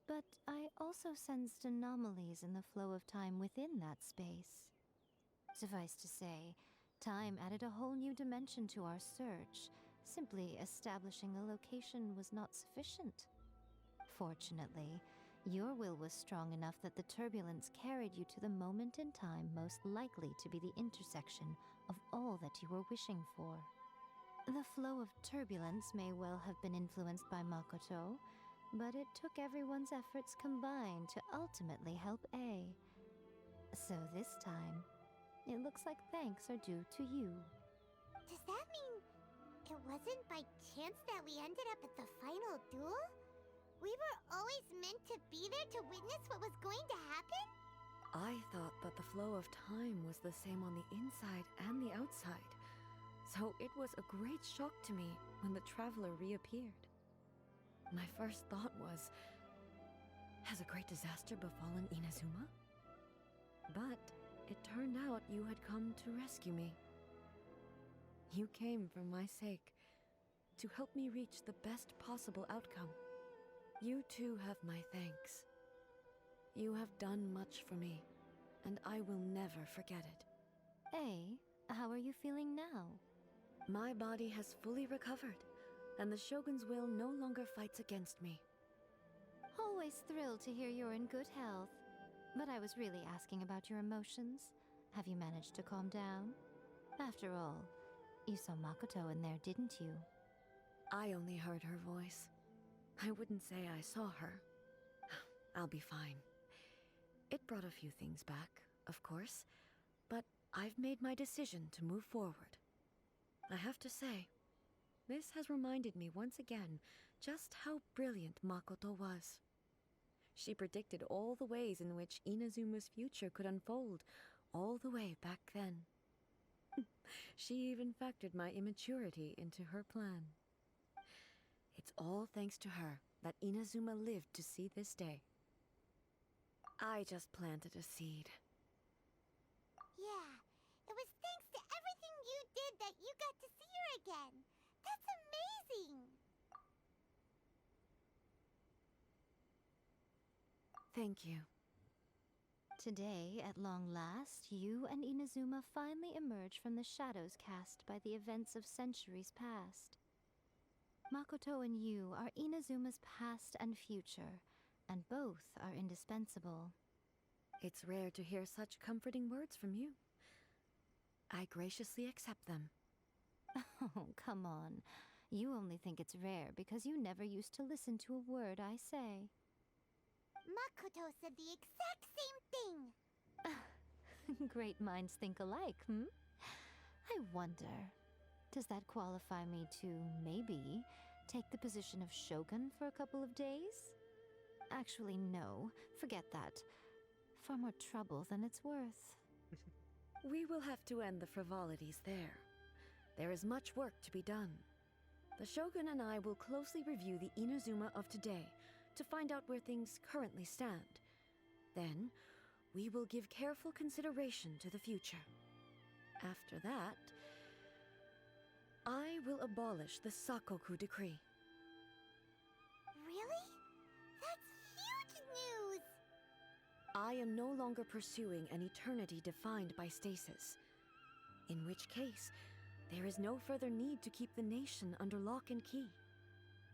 but I also sensed anomalies in the flow of time within that space. Suffice to say, time added a whole new dimension to our search. Simply establishing a location was not sufficient. Fortunately, your will was strong enough that the turbulence carried you to the moment in time most likely to be the intersection of all that you were wishing for. The flow of turbulence may well have been influenced by Makoto, but it took everyone's efforts combined to ultimately help A. So this time, it looks like thanks are due to you. Does that mean it wasn't by chance that we ended up at the final duel? We were always meant to be there to witness what was going to happen? I thought that the flow of time was the same on the inside and the outside, so it was a great shock to me when the traveler reappeared. My first thought was, has a great disaster befallen Inazuma? But it turned out you had come to rescue me. You came for my sake, to help me reach the best possible outcome. You too have my thanks. You have done much for me, and I will never forget it. A, how are you feeling now? My body has fully recovered, and the Shogun's will no longer fights against me. Always thrilled to hear you're in good health. But I was really asking about your emotions. Have you managed to calm down? After all, you saw Makoto in there, didn't you? I only heard her voice. I wouldn't say I saw her. I'll be fine. It brought a few things back, of course, but I've made my decision to move forward. I have to say, this has reminded me once again just how brilliant Makoto was. She predicted all the ways in which Inazuma's future could unfold, all the way back then. She even factored my immaturity into her plan. It's all thanks to her that Inazuma lived to see this day. I just planted a seed. Yeah, it was thanks to everything you did that you got to see her again. That's amazing! Thank you. Today, at long last, you and Inazuma finally emerge from the shadows cast by the events of centuries past. Makoto and you are Inazuma's past and future, and both are indispensable. It's rare to hear such comforting words from you. I graciously accept them. Oh, come on. You only think it's rare because you never used to listen to a word I say. Makoto said the exact same thing! Great minds think alike, hmm? I wonder, does that qualify me to, maybe, take the position of Shogun for a couple of days? Actually, no. Forget that. Far more trouble than it's worth. We will have to end the frivolities there. There is much work to be done. The Shogun and I will closely review the Inazuma of today to find out where things currently stand. Then, we will give careful consideration to the future. After that, I will abolish the Sakoku decree. Really? That's huge news! I am no longer pursuing an eternity defined by stasis. In which case, there is no further need to keep the nation under lock and key.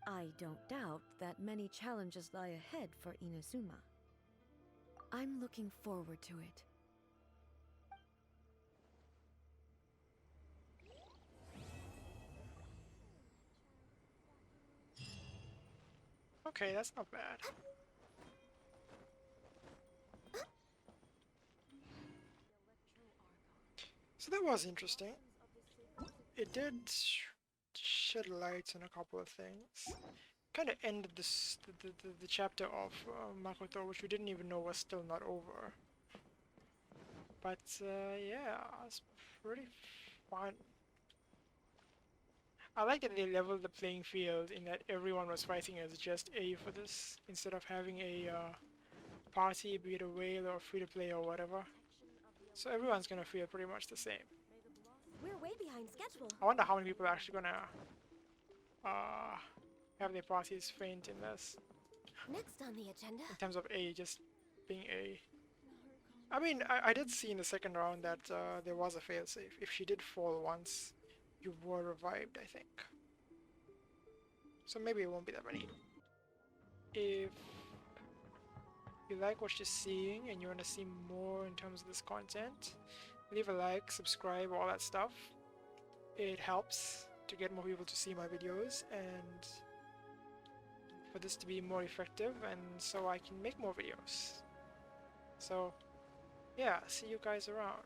I don't doubt that many challenges lie ahead for Inazuma. I'm looking forward to it. Okay, that's not bad. So that was interesting. It did shed light on a couple of things. Kind of ended the chapter of Makoto, which we didn't even know was still not over. But yeah, it's pretty fun. I like that they leveled the playing field in that everyone was fighting as just A for this, instead of having a party, be it a whale or free-to-play or whatever. So everyone's gonna feel pretty much the same. We're way behind schedule. I wonder how many people are actually gonna have their parties faint in this. Next on the agenda. In terms of A, just being A. I mean, I did see in the second round that there was a failsafe. If she did fall once, you were revived, I think. So maybe it won't be that many. If you like what you're seeing and you want to see more in terms of this content, leave a like, subscribe, all that stuff. It helps to get more people to see my videos and for this to be more effective, and so I can make more videos. So yeah, see you guys around.